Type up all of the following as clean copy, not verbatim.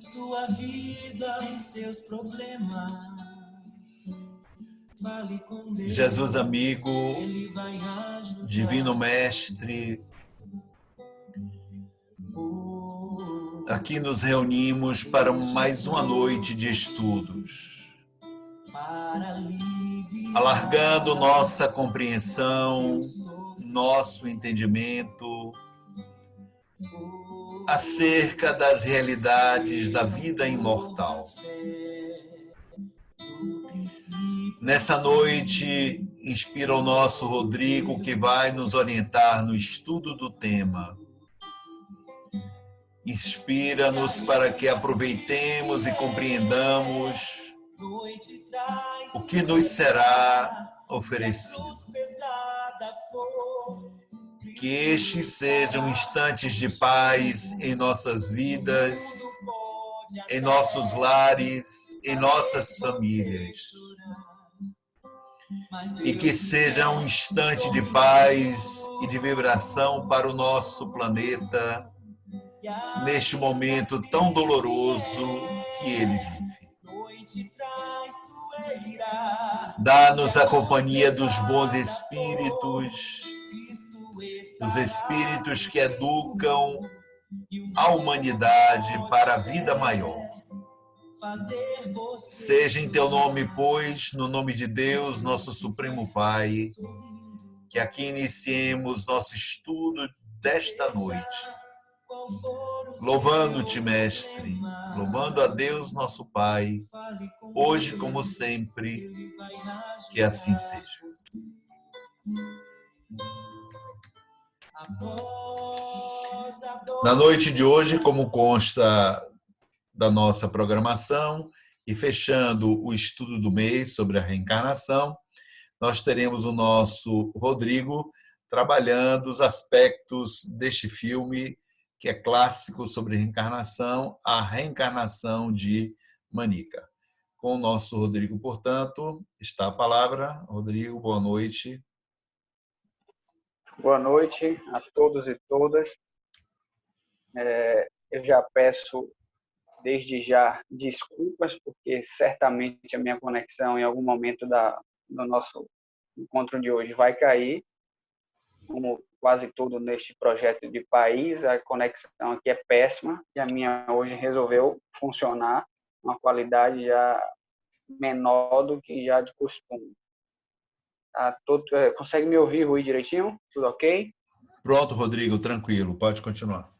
sua vida e seus problemas. Fale com Deus. Jesus amigo, Ele vai ajudar. Divino Mestre, aqui nos reunimos para mais uma noite de estudos, alargando nossa compreensão, nosso entendimento acerca das realidades da vida imortal. Nessa noite, inspira o nosso Rodrigo, que vai nos orientar no estudo do tema. Inspira-nos para que aproveitemos e compreendamos o que nos será oferecido. Que estes sejam instantes de paz em nossas vidas, em nossos lares, em nossas famílias. E que seja um instante de paz e de vibração para o nosso planeta, neste momento tão doloroso que ele vive. Dá-nos a companhia dos bons espíritos, dos espíritos que educam a humanidade para a vida maior. Seja em teu nome, pois, no nome de Deus, nosso Supremo Pai, que aqui iniciemos nosso estudo desta noite. Louvando-te, Mestre, louvando a Deus, nosso Pai, hoje como sempre, que assim seja. Na noite de hoje, como consta da nossa programação, e fechando o estudo do mês sobre a reencarnação, nós teremos o nosso Rodrigo trabalhando os aspectos deste filme, que é clássico sobre reencarnação, A Reencarnação de Manica. Com o nosso Rodrigo, portanto, está a palavra. Rodrigo, boa noite. Boa noite a todos e todas. Eu já peço desde já desculpas, porque certamente a minha conexão em algum momento do nosso encontro de hoje vai cair, como quase tudo neste projeto de país, a conexão aqui é péssima e a minha hoje resolveu funcionar uma qualidade já menor do que já de costume. Consegue me ouvir, Rui, direitinho? Tudo ok? Pronto, Rodrigo, tranquilo, pode continuar.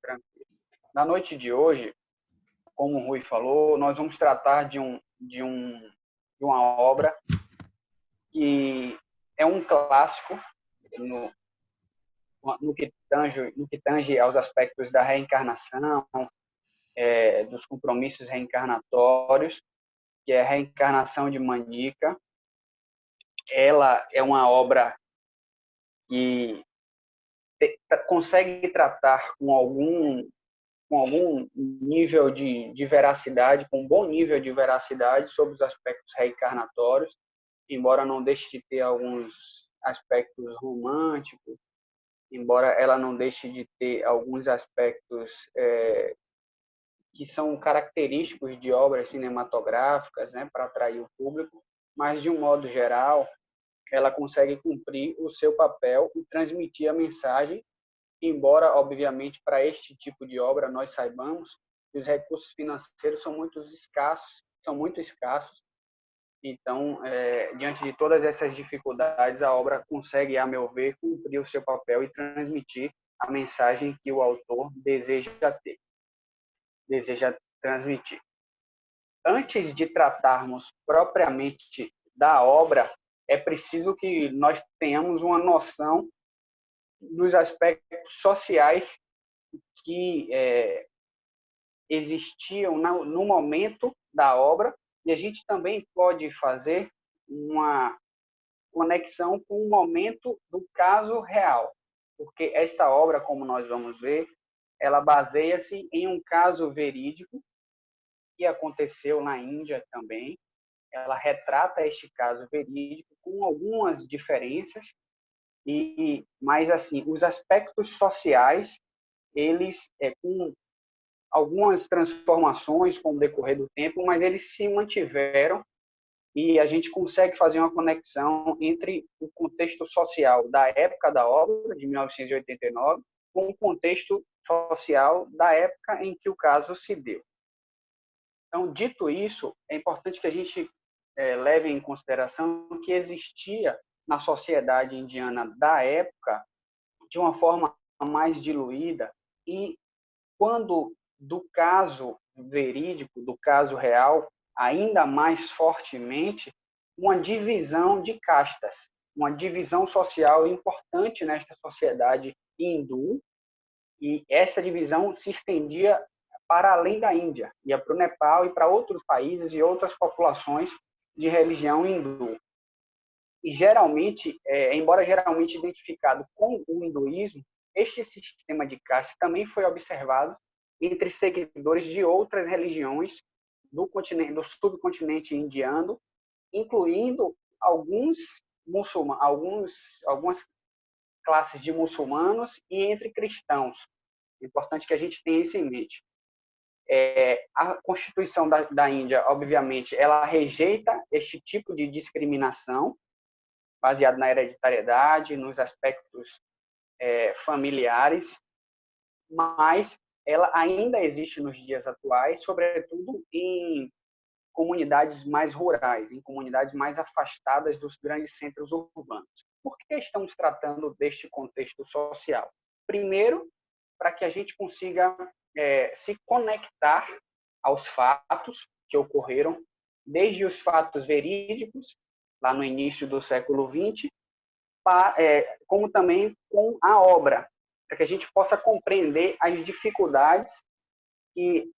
Tranquilo. Na noite de hoje, como o Rui falou, nós vamos tratar de uma obra que é um clássico no que tange aos aspectos da reencarnação, dos compromissos reencarnatórios, que é a Reencarnação de Manica. Ela é uma obra que consegue tratar com algum nível de veracidade, com um bom nível de veracidade sobre os aspectos reencarnatórios, embora não deixe de ter alguns aspectos românticos, embora ela não deixe de ter alguns aspectos que são característicos de obras cinematográficas, né, para atrair o público, mas, de um modo geral, ela consegue cumprir o seu papel e transmitir a mensagem, embora, obviamente, para este tipo de obra nós saibamos que os recursos financeiros são muito escassos. Então, diante de todas essas dificuldades, a obra consegue, a meu ver, cumprir o seu papel e transmitir a mensagem que o autor deseja transmitir. Antes de tratarmos propriamente da obra, é preciso que nós tenhamos uma noção dos aspectos sociais que existiam no momento da obra, e a gente também pode fazer uma conexão com o momento do caso real, porque esta obra, como nós vamos ver, ela baseia-se em um caso verídico que aconteceu na Índia também. Ela retrata este caso verídico com algumas diferenças, mas assim, os aspectos sociais, eles algumas transformações com o decorrer do tempo, mas eles se mantiveram e a gente consegue fazer uma conexão entre o contexto social da época da obra, de 1989, com o contexto social da época em que o caso se deu. Então, dito isso, é importante que a gente leve em consideração que existia na sociedade indiana da época, de uma forma mais diluída, e quando do caso verídico, do caso real, ainda mais fortemente, uma divisão de castas, uma divisão social importante nesta sociedade hindu, e essa divisão se estendia para além da Índia, ia para o Nepal e para outros países e outras populações de religião hindu. E geralmente, embora geralmente identificado com o hinduísmo, este sistema de caste também foi observado entre seguidores de outras religiões do subcontinente indiano, incluindo algumas classes de muçulmanos e entre cristãos. É importante que a gente tenha isso em mente. A Constituição da Índia, obviamente, ela rejeita este tipo de discriminação baseado na hereditariedade, nos aspectos familiares, mas ela ainda existe nos dias atuais, sobretudo em comunidades mais rurais, em comunidades mais afastadas dos grandes centros urbanos. Por que estamos tratando deste contexto social? Primeiro, para que a gente consiga se conectar aos fatos que ocorreram, desde os fatos verídicos, lá no início do século XX, como também com a obra, para que a gente possa compreender as dificuldades que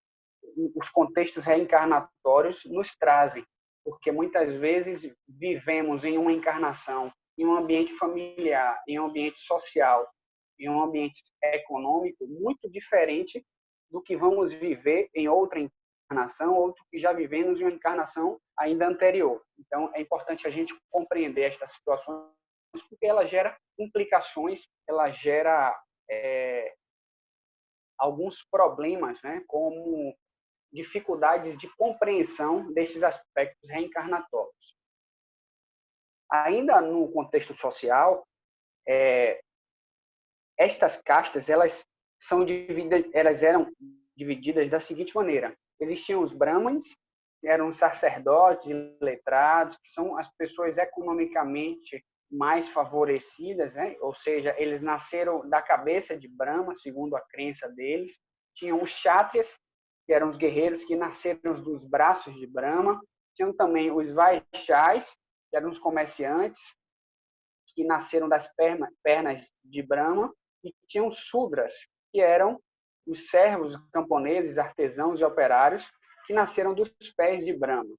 os contextos reencarnatórios nos trazem, porque muitas vezes vivemos em uma encarnação, em um ambiente familiar, em um ambiente social, em um ambiente econômico muito diferente do que vamos viver em outra encarnação ou do que já vivemos em uma encarnação ainda anterior. Então, é importante a gente compreender estas situações, porque ela gera implicações, ela gera alguns problemas, né, como dificuldades de compreensão desses aspectos reencarnatórios. Ainda no contexto social, estas castas elas eram divididas da seguinte maneira: existiam os brahmanes, que eram sacerdotes e letrados, que são as pessoas economicamente mais favorecidas, né? Ou seja, eles nasceram da cabeça de Brahma, segundo a crença deles. Tinham os kshatriyas, que eram os guerreiros que nasceram dos braços de Brahma. Tinham também os vaishyas, que eram os comerciantes, que nasceram das pernas de Brahma. E tinham os Sudras, que eram os servos camponeses, artesãos e operários, que nasceram dos pés de Brahma.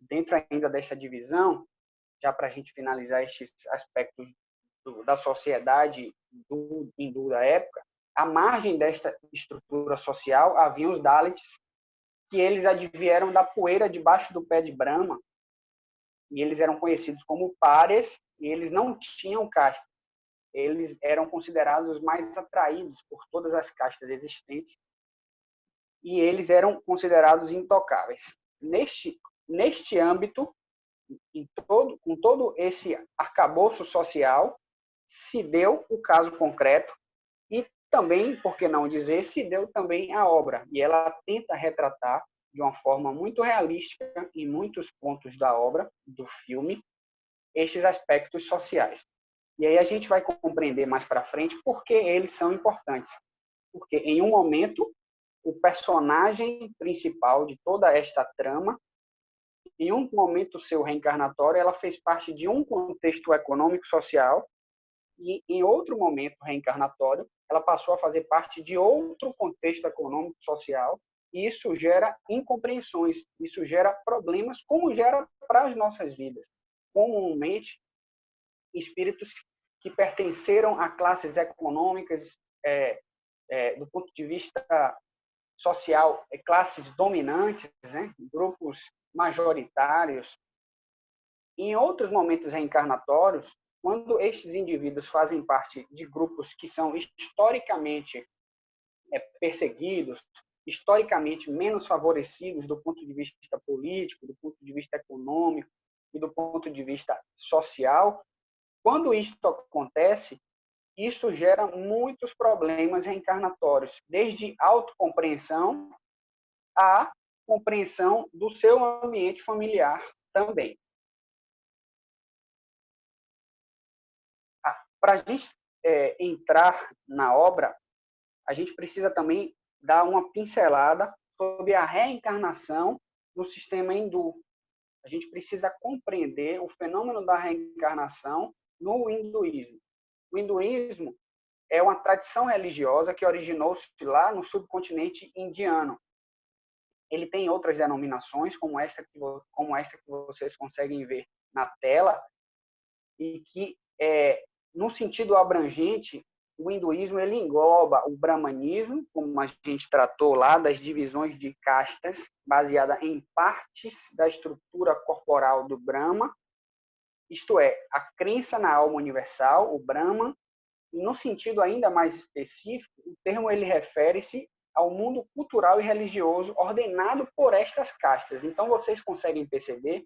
Dentro ainda desta divisão, já para a gente finalizar estes aspectos da sociedade hindu da época, à margem desta estrutura social haviam os Dalits, que eles advieram da poeira debaixo do pé de Brahma, e eles eram conhecidos como párias, e eles não tinham casta. Eles eram considerados os mais atraídos por todas as castas existentes, e eles eram considerados intocáveis. Neste âmbito, com todo esse arcabouço social, se deu o caso concreto e também, por que não dizer, se deu também a obra. E ela tenta retratar de uma forma muito realística, em muitos pontos da obra, do filme, estes aspectos sociais. E aí a gente vai compreender mais para frente por que eles são importantes. Porque, em um momento, o personagem principal de toda esta trama, em um momento seu reencarnatório, ela fez parte de um contexto econômico-social, e em outro momento reencarnatório, ela passou a fazer parte de outro contexto econômico-social, e isso gera incompreensões, isso gera problemas, como gera para as nossas vidas. Comumente, espíritos que pertenceram a classes econômicas, do ponto de vista social, classes dominantes, né? Grupos majoritários. Em outros momentos reencarnatórios, quando estes indivíduos fazem parte de grupos que são historicamente perseguidos, historicamente menos favorecidos do ponto de vista político, do ponto de vista econômico e do ponto de vista social. Quando isso acontece, isso gera muitos problemas reencarnatórios, desde autocompreensão à compreensão do seu ambiente familiar também. Para a gente entrar na obra, a gente precisa também dar uma pincelada sobre a reencarnação no sistema hindu. A gente precisa compreender o fenômeno da reencarnação no hinduísmo. O hinduísmo é uma tradição religiosa que originou-se lá no subcontinente indiano. Ele tem outras denominações, como esta que vocês conseguem ver na tela, e que, no sentido abrangente, o hinduísmo ele engloba o brahmanismo, como a gente tratou lá, das divisões de castas, baseada em partes da estrutura corporal do Brahma, isto é, a crença na alma universal, o Brahman, e no sentido ainda mais específico, o termo ele refere-se ao mundo cultural e religioso ordenado por estas castas. Então, vocês conseguem perceber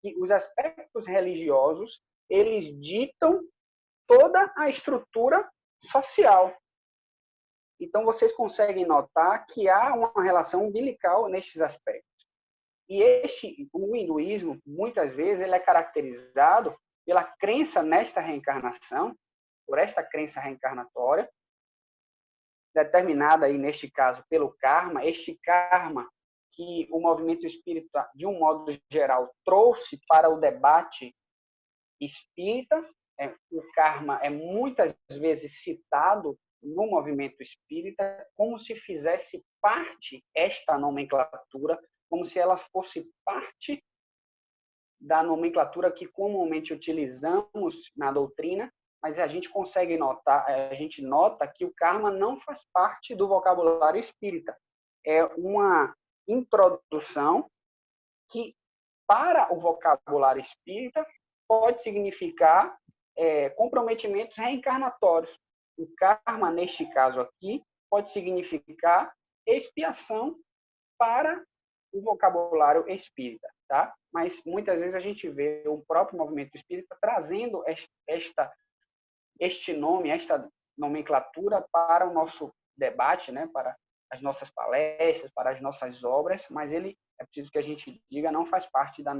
que os aspectos religiosos, eles ditam toda a estrutura social. Então, vocês conseguem notar que há uma relação umbilical nestes aspectos. E o hinduísmo, muitas vezes, ele é caracterizado pela crença nesta reencarnação, por esta crença reencarnatória, determinada aí, neste caso, pelo karma, este karma que o movimento espírita, de um modo geral, trouxe para o debate espírita. O karma é muitas vezes citado no movimento espírita como se fizesse parte esta nomenclatura, como se ela fosse parte da nomenclatura que comumente utilizamos na doutrina, mas a gente consegue notar, a gente nota que o karma não faz parte do vocabulário espírita. É uma introdução que, para o vocabulário espírita, pode significar comprometimentos reencarnatórios. O karma, neste caso aqui, pode significar expiação para o vocabulário espírita, tá? Mas muitas vezes a gente vê o próprio movimento espírita trazendo este nome, esta nomenclatura para o nosso debate, né? Para as nossas palestras, para as nossas obras, mas ele, é preciso que a gente diga, não faz parte da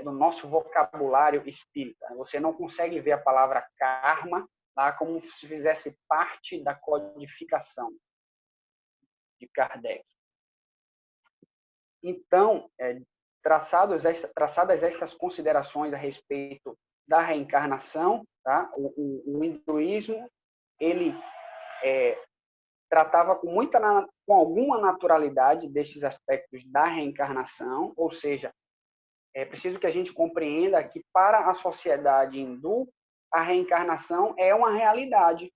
do nosso vocabulário espírita. Você não consegue ver a palavra karma lá como se fizesse parte da codificação de Kardec. Então, traçadas estas considerações a respeito da reencarnação, tá? O hinduísmo ele tratava com alguma naturalidade destes aspectos da reencarnação, ou seja, é preciso que a gente compreenda que, para a sociedade hindu, a reencarnação é uma realidade.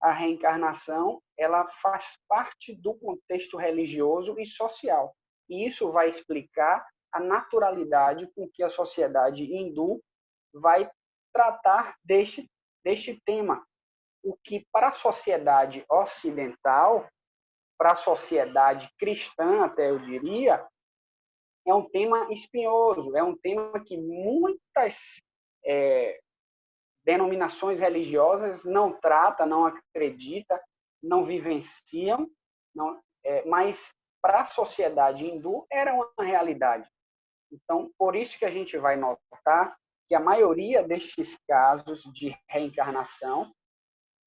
A reencarnação ela faz parte do contexto religioso e social. E isso vai explicar a naturalidade com que a sociedade hindu vai tratar deste tema. O que, para a sociedade ocidental, para a sociedade cristã, até eu diria, é um tema espinhoso, é um tema que muitas denominações religiosas não tratam, não acreditam, não vivenciam, mas para a sociedade hindu era uma realidade. Então, por isso que a gente vai notar que a maioria destes casos de reencarnação,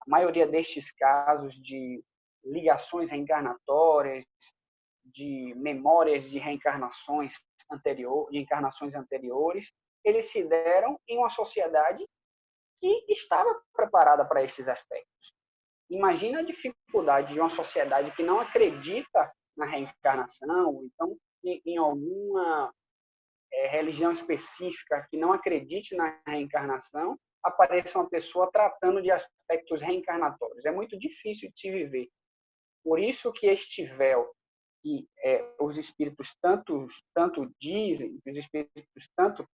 a maioria destes casos de ligações reencarnatórias, de memórias de reencarnações anteriores, eles se deram em uma sociedade que estava preparada para estes aspectos. Imagina a dificuldade de uma sociedade que não acredita na reencarnação, ou então em alguma religião específica que não acredite na reencarnação, apareça uma pessoa tratando de aspectos reencarnatórios. É muito difícil de se viver. Por isso que este véu que os espíritos tanto dizem, os espíritos tanto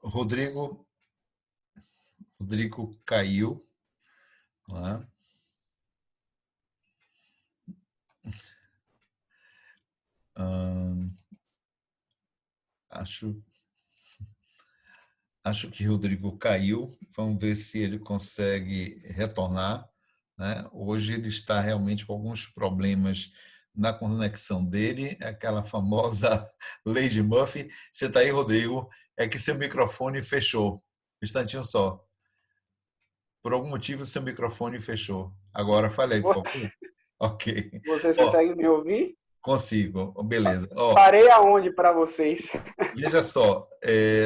Rodrigo, Rodrigo caiu. Não é? Acho, acho que Rodrigo caiu. Vamos ver se ele consegue retornar, né? Hoje ele está realmente com alguns problemas na conexão dele, aquela famosa lei de Murphy. Você está aí, Rodrigo? É que seu microfone fechou. Um instantinho só. Por algum motivo, seu microfone fechou. Agora falei, por favor. Ok. Vocês Ó, conseguem me ouvir? consigo. Beleza. Ó, Parei aonde para vocês? veja só,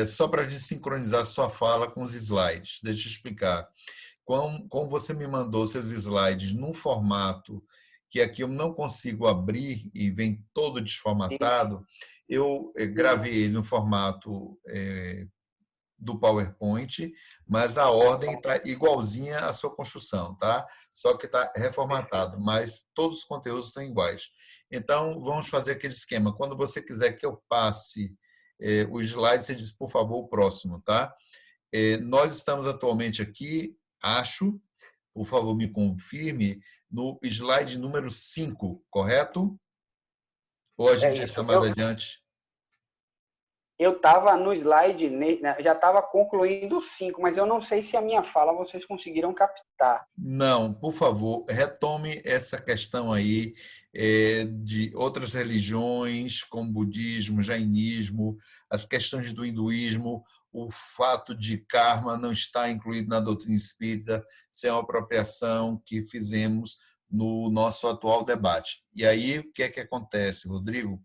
só para a gente sincronizar sua fala com os slides, deixa eu explicar. Como você me mandou seus slides num formato que aqui eu não consigo abrir e vem todo desformatado, eu gravei ele no formato do PowerPoint, mas a ordem está igualzinha à sua construção, tá? Só que está reformatado, mas todos os conteúdos estão iguais. Então, vamos fazer aquele esquema. Quando você quiser que eu passe o slide, você diz, por favor, o próximo, tá? Nós estamos atualmente aqui, acho, por favor, me confirme, no slide número 5, correto? Ou a É gente já está isso. mais adiante? Eu estava no slide, já estava concluindo o 5, mas eu não sei se a minha fala vocês conseguiram captar. Não, por favor, retome essa questão aí de outras religiões, como budismo, jainismo, as questões do hinduísmo, o fato de karma não estar incluído na doutrina espírita, ser uma apropriação que fizemos no nosso atual debate. E aí, o que é que acontece, Rodrigo?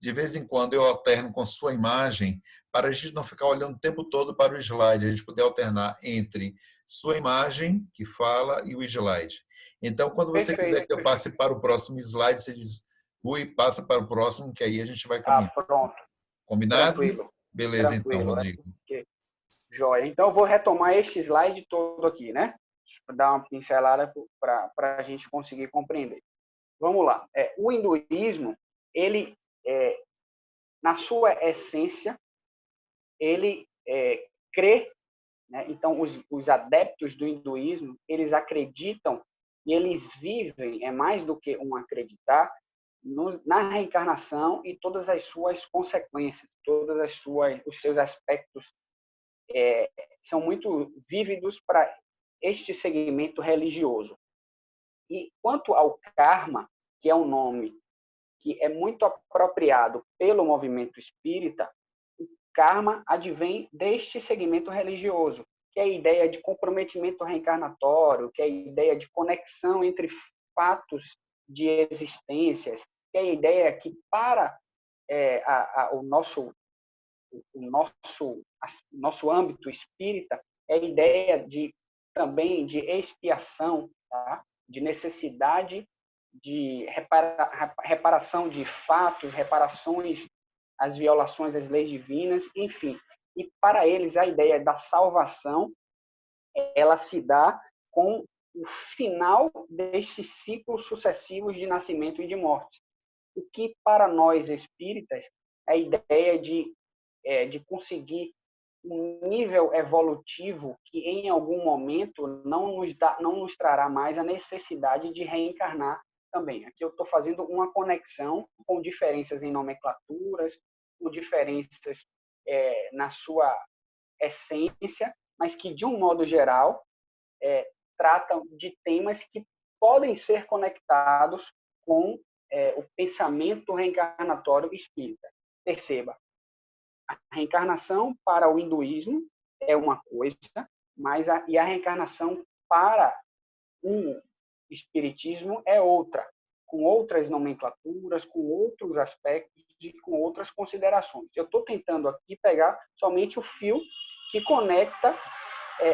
De vez em quando eu alterno com sua imagem para a gente não ficar olhando o tempo todo para o slide, a gente poder alternar entre sua imagem que fala e o slide. Então, quando você quiser Perfeito. que eu passe para o próximo slide, você diz, Rui, passa para o próximo, que aí a gente vai Ah, caminhando. pronto. Combinado? Tranquilo. Beleza, então, Tranquilo. Rodrigo. Ok. Joia. Então, eu vou retomar este slide todo aqui, né? Para dar uma pincelada para a gente conseguir compreender. Vamos lá. O hinduísmo, ele, na sua essência, ele crê, né? Então, os adeptos do hinduísmo, eles acreditam e eles vivem, é mais do que um acreditar, na reencarnação e todas as suas consequências, os seus aspectos são muito vívidos para este segmento religioso. E quanto ao karma, que é um nome que é muito apropriado pelo movimento espírita, o karma advém deste segmento religioso, que é a ideia de comprometimento reencarnatório, que é a ideia de conexão entre fatos de existências, que é a ideia que para o nosso âmbito espírita é a ideia também de expiação, tá? De necessidade de reparação de fatos, reparações às violações às leis divinas, enfim. E para eles a ideia da salvação ela se dá com o final destes ciclos sucessivos de nascimento e de morte. O que para nós espíritas é a ideia de conseguir um nível evolutivo que em algum momento não nos trará mais a necessidade de reencarnar também. Aqui eu estou fazendo uma conexão com diferenças em nomenclaturas, com diferenças na sua essência, mas que, de um modo geral, tratam de temas que podem ser conectados com o pensamento reencarnatório espírita. Perceba, a reencarnação para o hinduísmo é uma coisa, e a reencarnação para o espiritismo é outra, com outras nomenclaturas, com outros aspectos e com outras considerações. Eu estou tentando aqui pegar somente o fio que conecta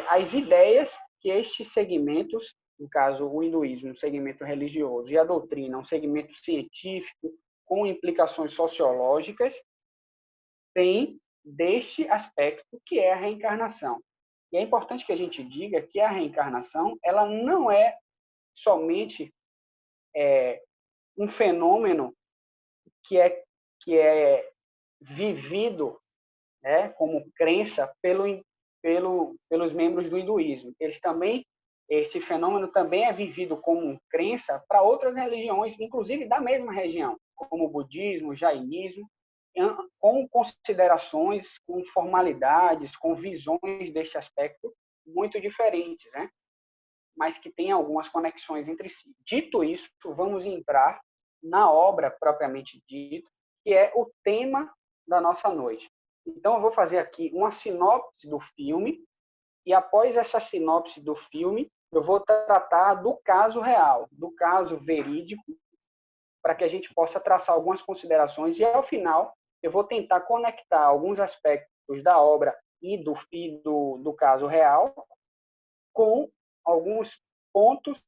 as ideias que estes segmentos, no caso o hinduísmo, um segmento religioso, e a doutrina, um segmento científico, com implicações sociológicas, tem deste aspecto que é a reencarnação. E é importante que a gente diga que a reencarnação ela não é somente um fenômeno que é vivido como crença pelos membros do hinduísmo. Esse fenômeno também é vivido como crença para outras religiões, inclusive da mesma região, como o budismo, o jainismo, com considerações, com formalidades, com visões deste aspecto muito diferentes, né? Mas que têm algumas conexões entre si. Dito isso, vamos entrar na obra propriamente dita, que é o tema da nossa noite. Então, eu vou fazer aqui uma sinopse do filme, e após essa sinopse do filme, eu vou tratar do caso real, do caso verídico, para que a gente possa traçar algumas considerações, e ao final eu vou tentar conectar alguns aspectos da obra e do caso real com alguns pontos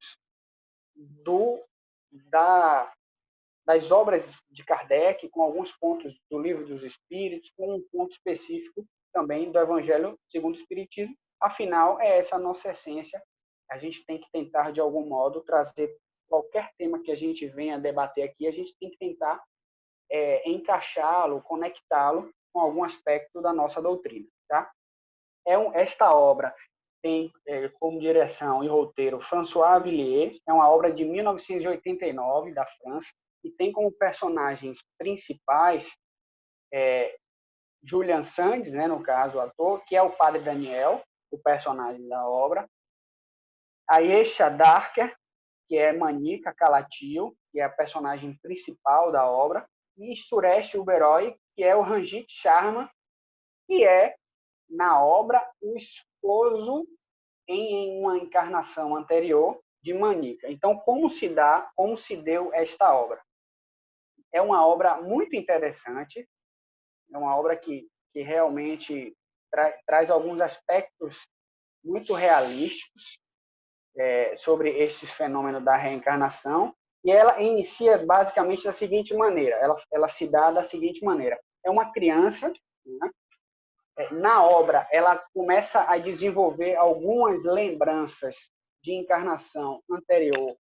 das obras de Kardec, com alguns pontos do Livro dos Espíritos, com um ponto específico também do Evangelho segundo o Espiritismo. Afinal, é essa a nossa essência. A gente tem que tentar, de algum modo, trazer qualquer tema que a gente venha debater aqui, a gente tem que tentar encaixá-lo, conectá-lo com algum aspecto da nossa doutrina. Tá? Esta obra tem como direção e roteiro François Villiers, é uma obra de 1989, da França, e tem como personagens principais Julian Sands, né, no caso, o ator, que é o Padre Daniel, o personagem da obra, Ayesha Darker, que é Manica Calatio, que é a personagem principal da obra, e Suresh Uberoi, que é o Ranjit Sharma, que é, na obra, o esposo em uma encarnação anterior de Manica. Então, como se deu esta obra? É uma obra muito interessante, é uma obra que realmente traz alguns aspectos muito realísticos sobre esse fenômeno da reencarnação, e ela inicia basicamente da seguinte maneira, ela se dá da seguinte maneira: é uma criança, né? Na obra, ela começa a desenvolver algumas lembranças de encarnação anterior,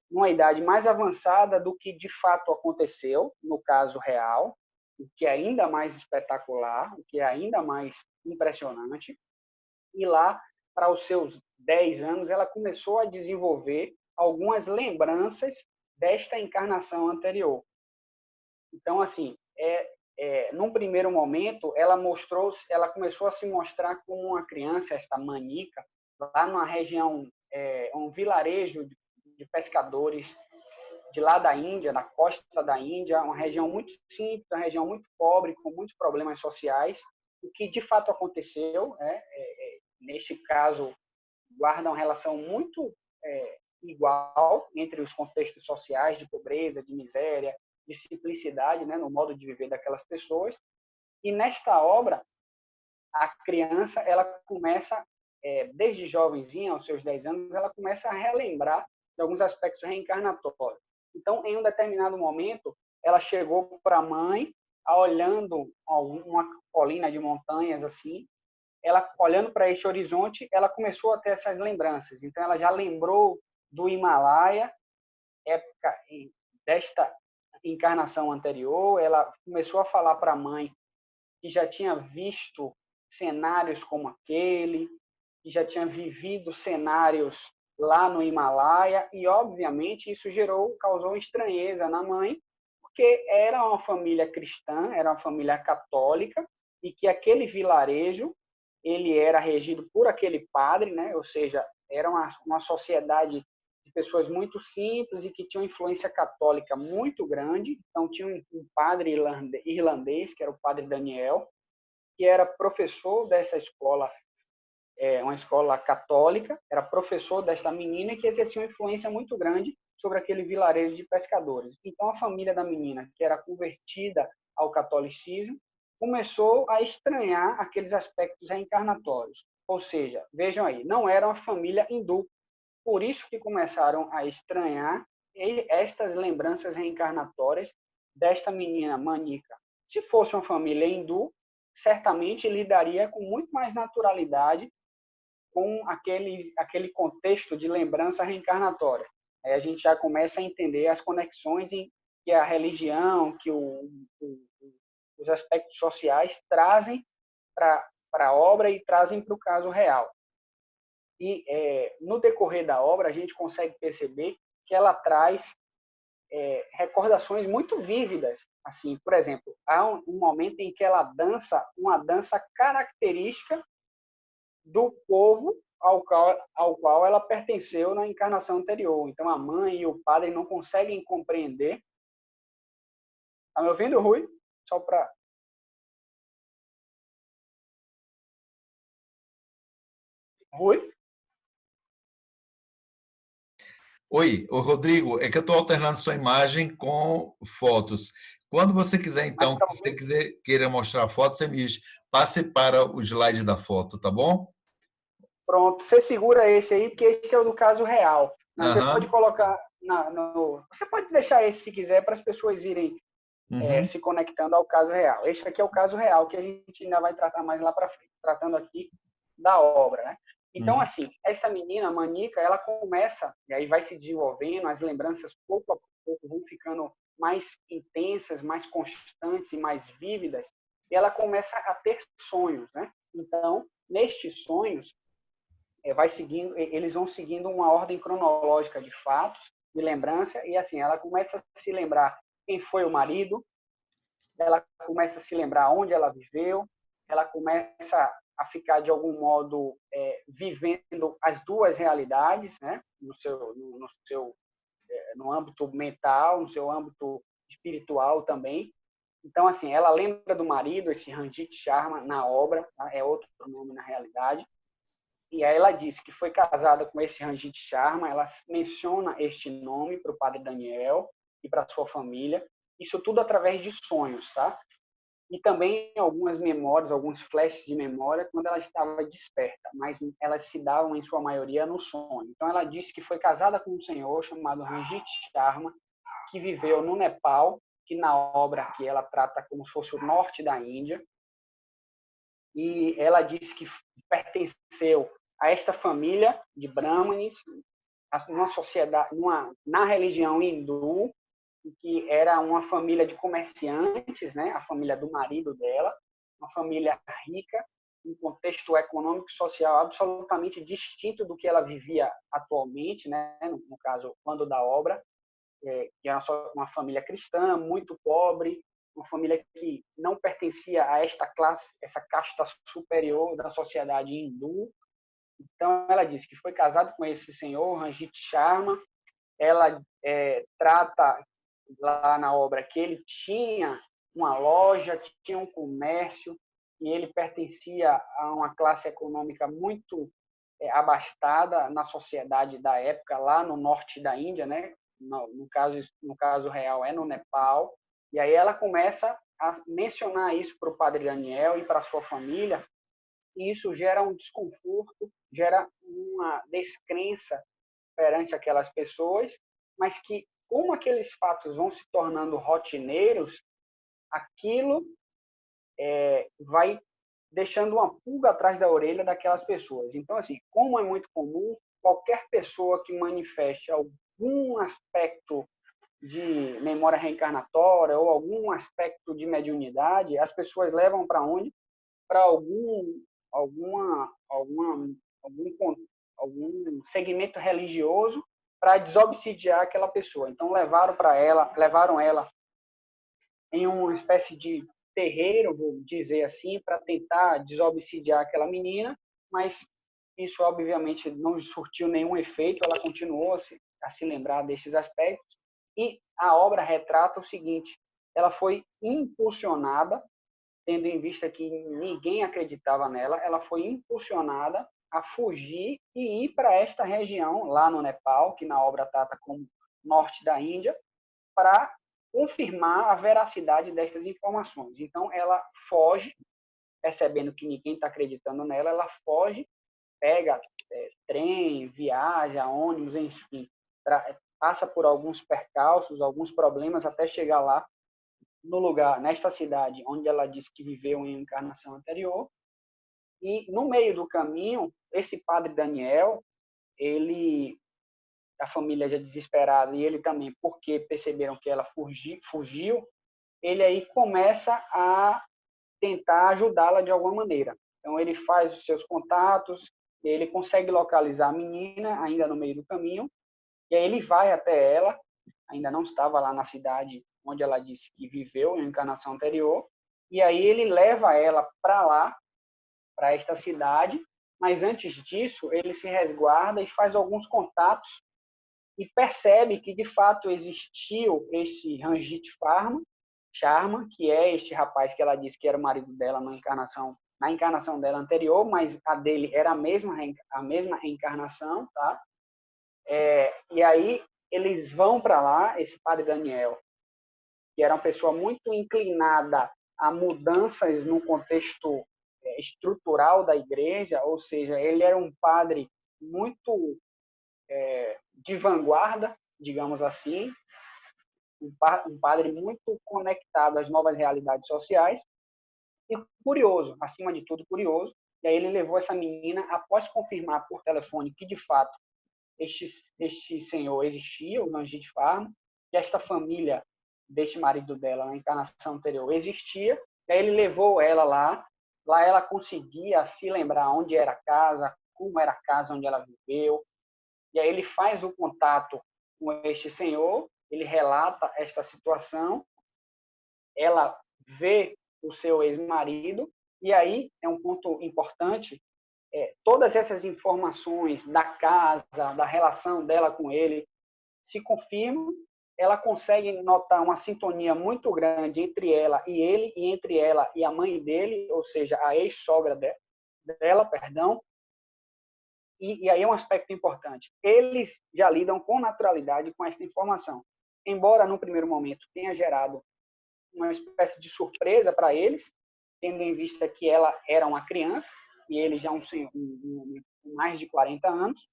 numa idade mais avançada do que de fato aconteceu, no caso real, o que é ainda mais espetacular, o que é ainda mais impressionante. E lá, para os seus 10 anos, ela começou a desenvolver algumas lembranças desta encarnação anterior. Então, assim, num primeiro momento, ela começou a se mostrar como uma criança, esta Manica, lá numa região, um vilarejo de pescadores de lá da Índia, da costa da Índia, uma região muito simples, uma região muito pobre, com muitos problemas sociais. O que de fato aconteceu, neste caso, guarda uma relação muito igual entre os contextos sociais de pobreza, de miséria, de simplicidade, né, no modo de viver daquelas pessoas. E nesta obra, a criança, ela começa, desde jovenzinha, aos seus 10 anos, ela começa a relembrar de alguns aspectos reencarnatórios. Então, em um determinado momento, ela chegou para a mãe, olhando uma colina de montanhas assim, ela olhando para este horizonte, ela começou a ter essas lembranças. Então, ela já lembrou do Himalaia, época desta encarnação anterior, ela começou a falar para a mãe que já tinha visto cenários como aquele, que já tinha vivido cenários lá no Himalaia, e obviamente isso causou estranheza na mãe, porque era uma família cristã, era uma família católica, e que aquele vilarejo ele era regido por aquele padre, né? Ou seja, era uma sociedade de pessoas muito simples e que tinha uma influência católica muito grande. Então, tinha um padre irlandês, que era o padre Daniel, que era professor dessa escola, uma escola católica, era professor desta menina, que exercia uma influência muito grande sobre aquele vilarejo de pescadores. Então, a família da menina, que era convertida ao catolicismo, começou a estranhar aqueles aspectos reencarnatórios. Ou seja, vejam aí, não era uma família hindu. Por isso que começaram a estranhar estas lembranças reencarnatórias desta menina Manica. Se fosse uma família hindu, certamente lidaria com muito mais naturalidade com aquele contexto de lembrança reencarnatória. Aí a gente já começa a entender as conexões em que a religião, que o os aspectos sociais trazem para a obra e trazem para o caso real. E no decorrer da obra a gente consegue perceber que ela traz recordações muito vívidas. Assim, por exemplo, há um momento em que ela dança uma dança característica do povo ao qual ela pertenceu na encarnação anterior. Então, a mãe e o padre não conseguem compreender. Está me ouvindo, Rui? Só para... Rui? Oi, o Rodrigo, é que eu estou alternando sua imagem com fotos. Quando você quiser, Mas então, tá que você ouvindo? queira mostrar a foto, você me diz, passe para o slide da foto, tá bom? Pronto, você segura esse aí, porque esse é o do caso real. Né? Você pode Aham, colocar Você pode deixar esse se quiser para as pessoas irem uhum, se conectando ao caso real. Este aqui é o caso real que a gente ainda vai tratar mais lá para frente, tratando aqui da obra, né? Então, uhum. assim, essa menina, Manica, ela começa, e aí vai se desenvolvendo, as lembranças pouco a pouco vão ficando mais intensas, mais constantes e mais vívidas, e ela começa a ter sonhos, né? Então, nestes sonhos, eles vão seguindo uma ordem cronológica de fatos, de lembrança, e assim, ela começa a se lembrar quem foi o marido, ela começa a se lembrar onde ela viveu, ela começa a ficar de algum modo vivendo as duas realidades, né? No âmbito mental, no seu âmbito espiritual também. Então, assim, ela lembra do marido, esse Ranjit Sharma na obra, tá? É outro nome na realidade. E aí ela disse que foi casada com esse Ranjit Sharma, ela menciona este nome para o padre Daniel e para sua família, isso tudo através de sonhos, tá? E também algumas memórias, alguns flashes de memória quando ela estava desperta, mas elas se davam em sua maioria no sonho. Então ela disse que foi casada com um senhor chamado Ranjit Sharma, que viveu no Nepal, que na obra aqui ela trata como se fosse o norte da Índia, e ela disse que pertenceu a esta família de brahmanes, numa sociedade, na religião hindu, que era uma família de comerciantes, né? A família do marido dela, uma família rica, um contexto econômico e social absolutamente distinto do que ela vivia atualmente, né? No caso, quando da obra, que era uma família cristã, muito pobre, uma família que não pertencia a esta classe, essa casta superior da sociedade hindu. Então, ela disse que foi casado com esse senhor, Ranjit Sharma. Ela trata lá na obra que ele tinha uma loja, tinha um comércio, e ele pertencia a uma classe econômica muito abastada na sociedade da época, lá no norte da Índia, né? No caso real é no Nepal. E aí ela começa a mencionar isso para o padre Daniel e para a sua família, e isso gera um desconforto, gera uma descrença perante aquelas pessoas, mas que, como aqueles fatos vão se tornando rotineiros, aquilo vai deixando uma pulga atrás da orelha daquelas pessoas. Então, assim, como é muito comum, qualquer pessoa que manifeste algum aspecto de memória reencarnatória ou algum aspecto de mediunidade, as pessoas levam para onde? Para alguma, algum, algum segmento religioso para desobsidiar aquela pessoa. Então levaram ela em uma espécie de terreiro, vou dizer assim, para tentar desobsidiar aquela menina, mas isso obviamente não surtiu nenhum efeito, ela continuou a se lembrar desses aspectos, e a obra retrata o seguinte: ela foi impulsionada, tendo em vista que ninguém acreditava nela, ela foi impulsionada a fugir e ir para esta região, lá no Nepal, que na obra trata como norte da Índia, para confirmar a veracidade dessas informações. Então, ela foge, percebendo que ninguém está acreditando nela, ela foge, pega trem, viaja, ônibus, enfim, passa por alguns percalços, alguns problemas, até chegar lá no lugar, nesta cidade, onde ela disse que viveu em encarnação anterior. E no meio do caminho, esse padre Daniel, a família já desesperada, e ele também, porque perceberam que ela fugiu, ele aí começa a tentar ajudá-la de alguma maneira. Então, ele faz os seus contatos, ele consegue localizar a menina ainda no meio do caminho, e aí ele vai até ela, ainda não estava lá na cidade onde ela disse que viveu em encarnação anterior, e aí ele leva ela para lá, para esta cidade, mas antes disso, ele se resguarda e faz alguns contatos e percebe que, de fato, existiu esse Ranjit Sharma, que é este rapaz que ela disse que era o marido dela na encarnação dela anterior, mas a dele era a mesma reencarnação, tá? E aí eles vão para lá, esse padre Daniel, que era uma pessoa muito inclinada a mudanças no contexto estrutural da igreja, ou seja, ele era um padre muito de vanguarda, digamos assim, um padre muito conectado às novas realidades sociais e curioso, acima de tudo curioso. E aí ele levou essa menina, após confirmar por telefone que, de fato, este senhor existia, o Ranjit Sharma, que esta família deste marido dela, na encarnação anterior, existia. E aí ele levou ela lá. Lá ela conseguia se lembrar onde era a casa, como era a casa onde ela viveu. E aí ele faz o contato com este senhor, ele relata esta situação, ela vê o seu ex-marido, e aí é um ponto importante, todas essas informações da casa, da relação dela com ele, se confirmam, ela consegue notar uma sintonia muito grande entre ela e ele, e entre ela e a mãe dele, ou seja, a ex-sogra dela, perdão. E aí é um aspecto importante. Eles já lidam com naturalidade com esta informação. Embora, no primeiro momento, tenha gerado uma espécie de surpresa para eles, tendo em vista que ela era uma criança, e ele já mais de 40 anos,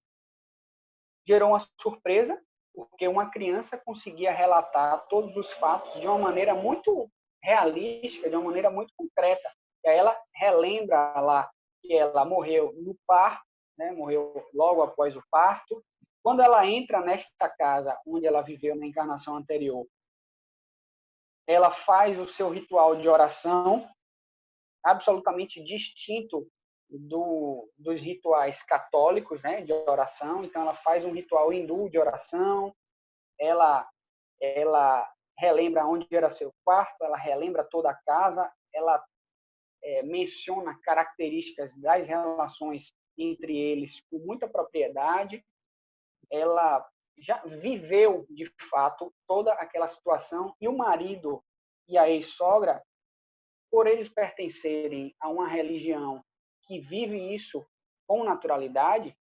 gerou uma surpresa, porque uma criança conseguia relatar todos os fatos de uma maneira muito realística, de uma maneira muito concreta. E aí ela relembra lá que ela morreu no parto, né, morreu logo após o parto. Quando ela entra nesta casa onde ela viveu na encarnação anterior, ela faz o seu ritual de oração, absolutamente distinto dos rituais católicos, né, de oração. Então, ela faz um ritual hindu de oração, ela relembra onde era seu quarto, ela relembra toda a casa, ela menciona características das relações entre eles com muita propriedade. Ela já viveu, de fato, toda aquela situação, e o marido e a ex-sogra, por eles pertencerem a uma religião que vive isso com naturalidade,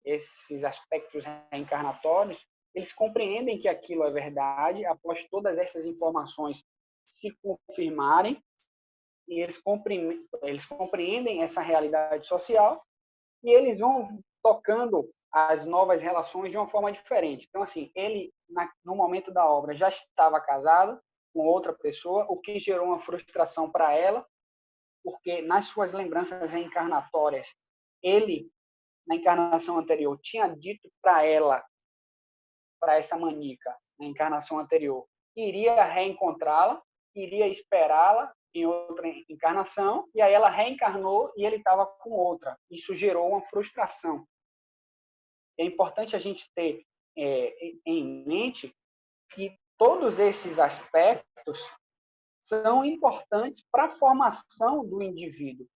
esses aspectos reencarnatórios, eles compreendem que aquilo é verdade após todas essas informações se confirmarem, e eles compreendem essa realidade social, e eles vão tocando as novas relações de uma forma diferente. Então, assim, ele, no momento da obra, já estava casado com outra pessoa, o que gerou uma frustração para ela, porque nas suas lembranças reencarnatórias, ele, na encarnação anterior, tinha dito para ela, para essa maníaca, na encarnação anterior, que iria reencontrá-la, iria esperá-la em outra encarnação, e aí ela reencarnou e ele estava com outra. Isso gerou uma frustração. É importante a gente ter em mente que todos esses aspectos são importantes para a formação do indivíduo.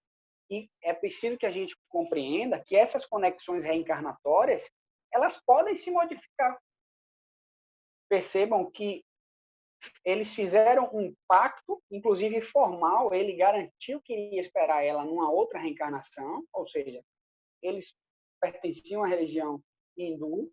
E é preciso que a gente compreenda que essas conexões reencarnatórias, elas podem se modificar. Percebam que eles fizeram um pacto, inclusive formal, ele garantiu que iria esperar ela numa outra reencarnação, ou seja, eles pertenciam à religião hindu,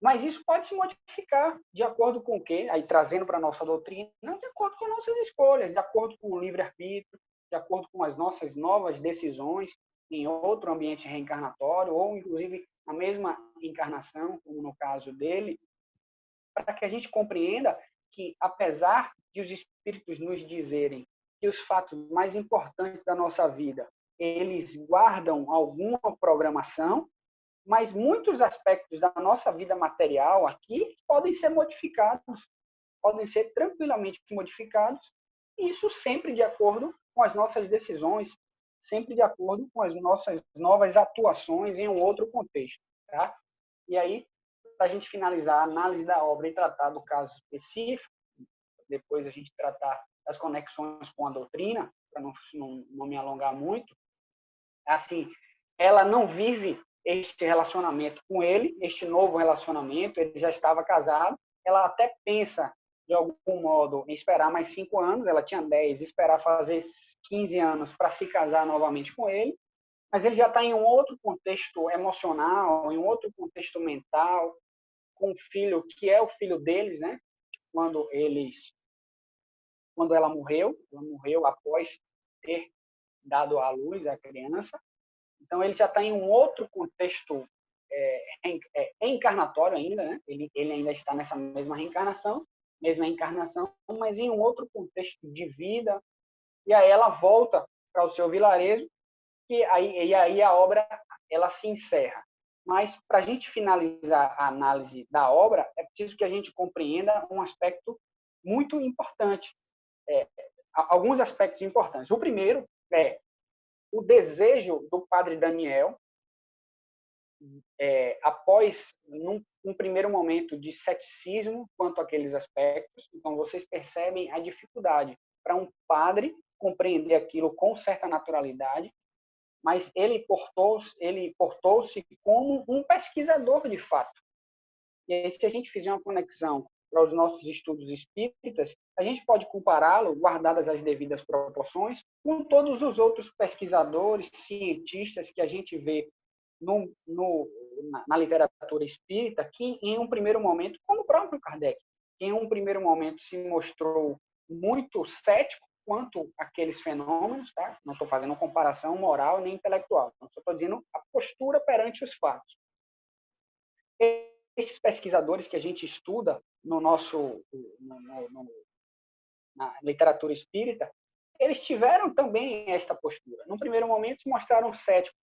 mas isso pode se modificar de acordo com o quê? Aí trazendo para a nossa doutrina, de acordo com nossas escolhas, de acordo com o livre-arbítrio, de acordo com as nossas novas decisões em outro ambiente reencarnatório, ou inclusive na mesma encarnação, como no caso dele, para que a gente compreenda que, apesar de os espíritos nos dizerem que os fatos mais importantes da nossa vida, eles guardam alguma programação, mas muitos aspectos da nossa vida material aqui podem ser modificados. podem ser tranquilamente modificados, e isso sempre de acordo com as nossas decisões, sempre de acordo com as nossas novas atuações em um outro contexto. Tá? E aí, para a gente finalizar a análise da obra e tratar do caso específico, depois a gente tratar das conexões com a doutrina, para não me alongar muito, assim, ela não vive este relacionamento com ele, este novo relacionamento, ele já estava casado, ela até pensa, de algum modo, em esperar mais 5 anos, ela tinha 10, esperar fazer 15 anos para se casar novamente com ele, mas ele já está em um outro contexto emocional, em um outro contexto mental, com o filho, que é o filho deles, né? Quando ela morreu após ter dado à luz a criança. Então, ele já está em um outro contexto encarnatório ainda, né? Ele ainda está nessa mesma encarnação, mas em um outro contexto de vida. E aí ela volta para o seu vilarejo e aí a obra ela se encerra. Mas, para a gente finalizar a análise da obra, é preciso que a gente compreenda um aspecto muito importante. Alguns aspectos importantes. O primeiro é o desejo do padre Daniel, após um primeiro momento de ceticismo quanto àqueles aspectos. Então, vocês percebem a dificuldade para um padre compreender aquilo com certa naturalidade, mas ele portou-se como um pesquisador de fato. E aí, se a gente fizer uma conexão para os nossos estudos espíritas, a gente pode compará-lo, guardadas as devidas proporções, com todos os outros pesquisadores, cientistas que a gente vê na literatura espírita, que em um primeiro momento, como o próprio Kardec, que em um primeiro momento se mostrou muito cético quanto àqueles fenômenos, tá? Não estou fazendo comparação moral nem intelectual, só estou dizendo a postura perante os fatos. Esses pesquisadores que a gente estuda na literatura espírita, eles tiveram também esta postura. No primeiro momento, se mostraram céticos,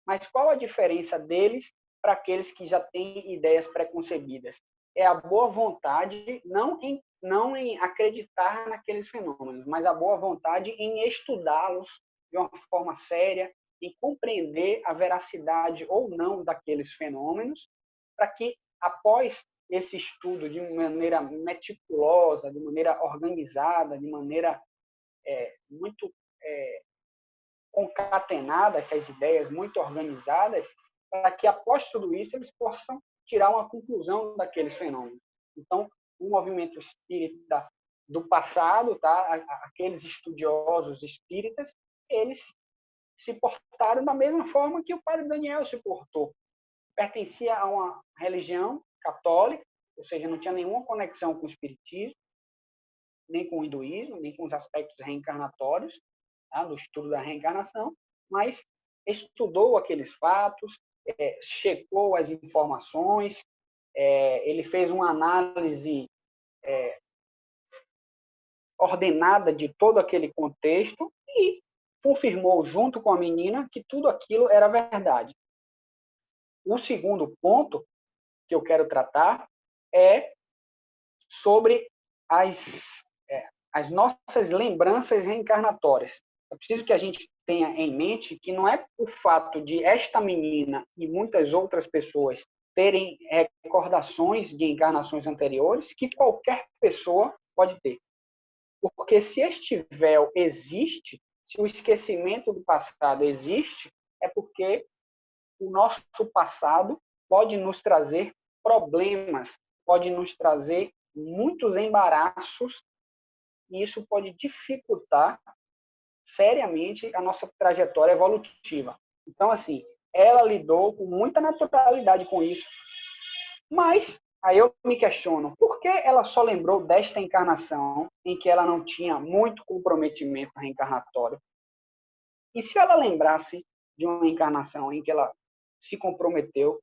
mas qual a diferença deles para aqueles que já têm ideias preconcebidas? É a boa vontade, não em acreditar naqueles fenômenos, mas a boa vontade em estudá-los de uma forma séria, em compreender a veracidade ou não daqueles fenômenos, para que, após esse estudo de maneira meticulosa, de maneira organizada, de maneira muito concatenada, essas ideias muito organizadas, para que, após tudo isso, eles possam tirar uma conclusão daqueles fenômenos. Então, o movimento espírita do passado, tá? Aqueles estudiosos espíritas, eles se portaram da mesma forma que o padre Daniel se portou. Pertencia a uma religião católica, ou seja, não tinha nenhuma conexão com o espiritismo, nem com o hinduísmo, nem com os aspectos reencarnatórios, tá? Do estudo da reencarnação, mas estudou aqueles fatos, checou as informações, ele fez uma análise ordenada de todo aquele contexto e confirmou, junto com a menina, que tudo aquilo era verdade. O segundo ponto que eu quero tratar é sobre as nossas lembranças reencarnatórias. É preciso que a gente tenha em mente que não é o fato de esta menina e muitas outras pessoas terem recordações de encarnações anteriores que qualquer pessoa pode ter. Porque se este véu existe, se o esquecimento do passado existe, é porque o nosso passado pode nos trazer problemas, pode nos trazer muitos embaraços, e isso pode dificultar seriamente a nossa trajetória evolutiva. Então, assim, ela lidou com muita naturalidade com isso, mas aí eu me questiono, por que ela só lembrou desta encarnação em que ela não tinha muito comprometimento reencarnatório? E se ela lembrasse de uma encarnação em que ela se comprometeu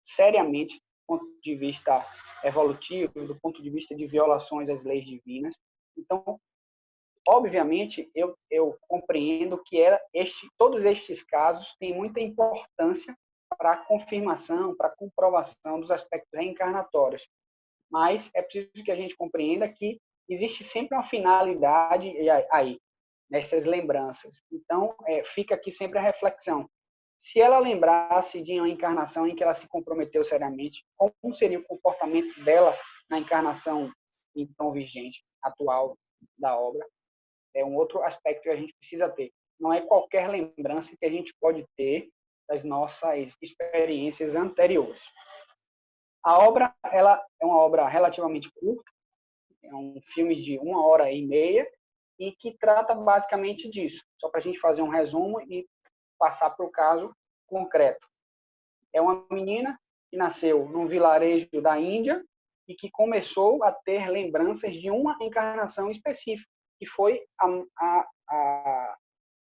seriamente do ponto de vista evolutivo, do ponto de vista de violações às leis divinas? Então, obviamente, eu compreendo que todos estes casos têm muita importância para a confirmação, para a comprovação dos aspectos reencarnatórios. mas é preciso que a gente compreenda que existe sempre uma finalidade aí, nessas lembranças. Então, fica aqui sempre a reflexão. Se ela lembrasse de uma encarnação em que ela se comprometeu seriamente, como seria o comportamento dela na encarnação então vigente, atual da obra? É um outro aspecto que a gente precisa ter. Não é qualquer lembrança que a gente pode ter das nossas experiências anteriores. A obra, ela é uma obra relativamente curta, é um filme de 1h30 e que trata basicamente disso. Só para a gente fazer um resumo e passar para o caso concreto. É uma menina que nasceu num vilarejo da Índia e que começou a ter lembranças de uma encarnação específica, que foi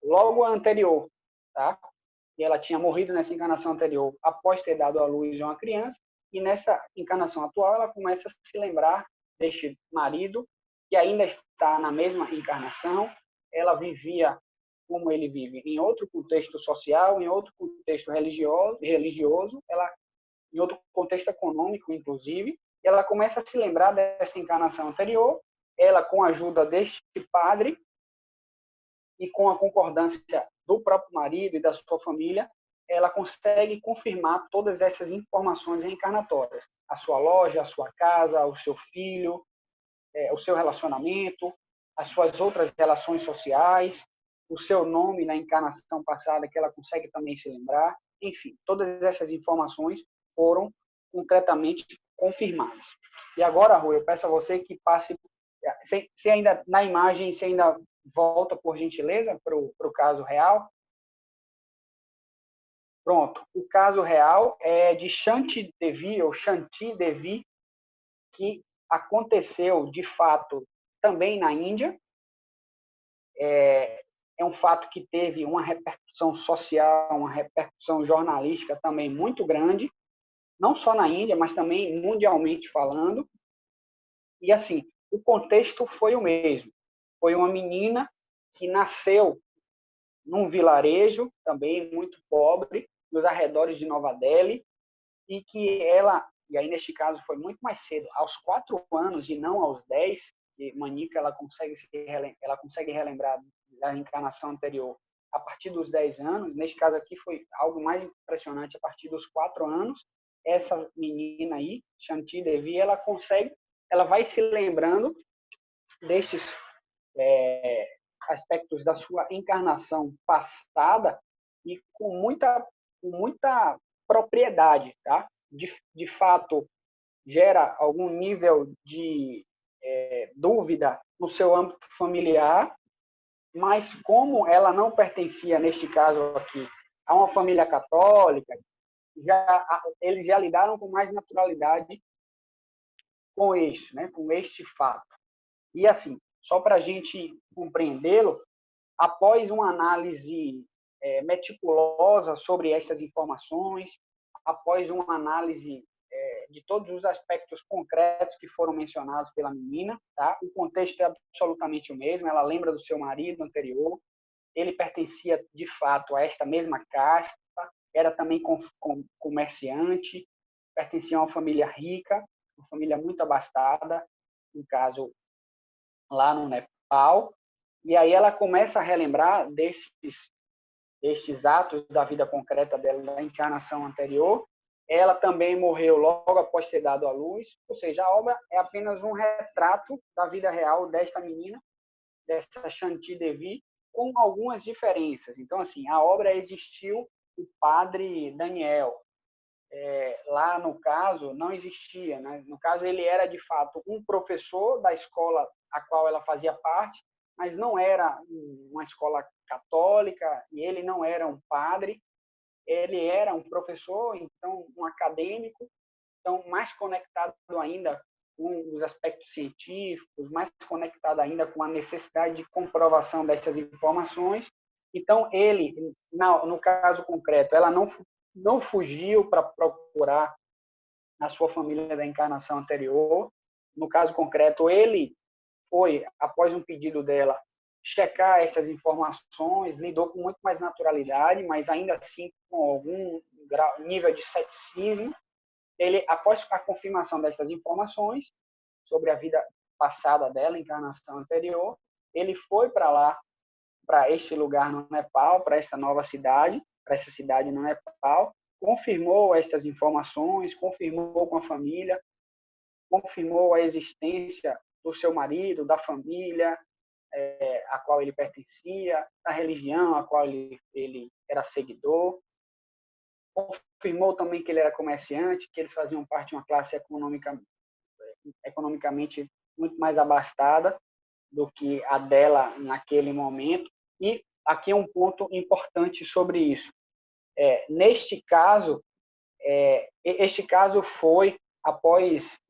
logo a anterior, tá? E ela tinha morrido nessa encarnação anterior após ter dado à luz a uma criança, e nessa encarnação atual ela começa a se lembrar deste marido, que ainda está na mesma encarnação. Ela vivia como ele vive em outro contexto social, em outro contexto religioso, ela em outro contexto econômico, inclusive. Ela começa a se lembrar dessa encarnação anterior, ela, com a ajuda deste padre e com a concordância do próprio marido e da sua família, ela consegue confirmar todas essas informações reencarnatórias. A sua loja, a sua casa, o seu filho, o seu relacionamento, as suas outras relações sociais, o seu nome na encarnação passada, que ela consegue também se lembrar. Enfim, todas essas informações foram concretamente confirmadas. E agora, Rui, eu peço a você que passe, se ainda na imagem, se ainda volta, por gentileza, para o caso real. Pronto. O caso real é de Shanti Devi, ou Shanti Devi, que aconteceu, de fato, também na Índia. É um fato que teve uma repercussão social, uma repercussão jornalística também muito grande, não só na Índia, mas também mundialmente falando. E, assim, o contexto foi o mesmo. Foi uma menina que nasceu num vilarejo também muito pobre, nos arredores de Nova Delhi, e que ela, e aí neste caso foi muito mais cedo, aos 4 anos e não aos 10, e Manica ela consegue relembrar da encarnação anterior a partir dos 10 anos. Neste caso aqui foi algo mais impressionante, a partir dos 4 anos, essa menina aí, Shanti Devi, ela vai se lembrando destes aspectos da sua encarnação passada e com muita propriedade, tá? De fato, gera algum nível de dúvida no seu âmbito familiar, mas como ela não pertencia, neste caso aqui, a uma família católica, eles já lidaram com mais naturalidade com isso, né? Com este fato. E, assim, só para a gente compreendê-lo, após uma análise meticulosa sobre essas informações, após uma análise de todos os aspectos concretos que foram mencionados pela menina, tá? O contexto é absolutamente o mesmo. Ela lembra do seu marido anterior, ele pertencia de fato a esta mesma casta, era também comerciante, pertencia a uma família rica, uma família muito abastada, no caso lá no Nepal. E aí ela começa a relembrar destes atos da vida concreta dela, da encarnação anterior. Ela também morreu logo após ter dado à luz, ou seja, a obra é apenas um retrato da vida real desta menina, dessa Shanti Devi, com algumas diferenças. Então, assim, a obra existiu o padre Daniel. Lá, no caso, não existia, né? No caso, ele era, de fato, um professor da escola a qual ela fazia parte, mas não era uma escola católica, e ele não era um padre. Ele era um professor, então um acadêmico, então mais conectado ainda com os aspectos científicos, mais conectado ainda com a necessidade de comprovação dessas informações. Então ele, no caso concreto, ela não fugiu para procurar a sua família da encarnação anterior. No caso concreto, ele foi, após um pedido dela, checar essas informações, lidou com muito mais naturalidade, mas ainda assim com algum nível de ceticismo. ele, após a confirmação destas informações sobre a vida passada dela, encarnação anterior, ele foi para lá, para este lugar no Nepal, para essa nova cidade, para essa cidade no Nepal, confirmou estas informações, confirmou com a família, confirmou a existência do seu marido, da família a qual ele pertencia, da religião a qual ele era seguidor, confirmou também que ele era comerciante, que eles faziam parte de uma classe economicamente muito mais abastada do que a dela naquele momento. E aqui é um ponto importante sobre isso. Neste caso, este caso foi após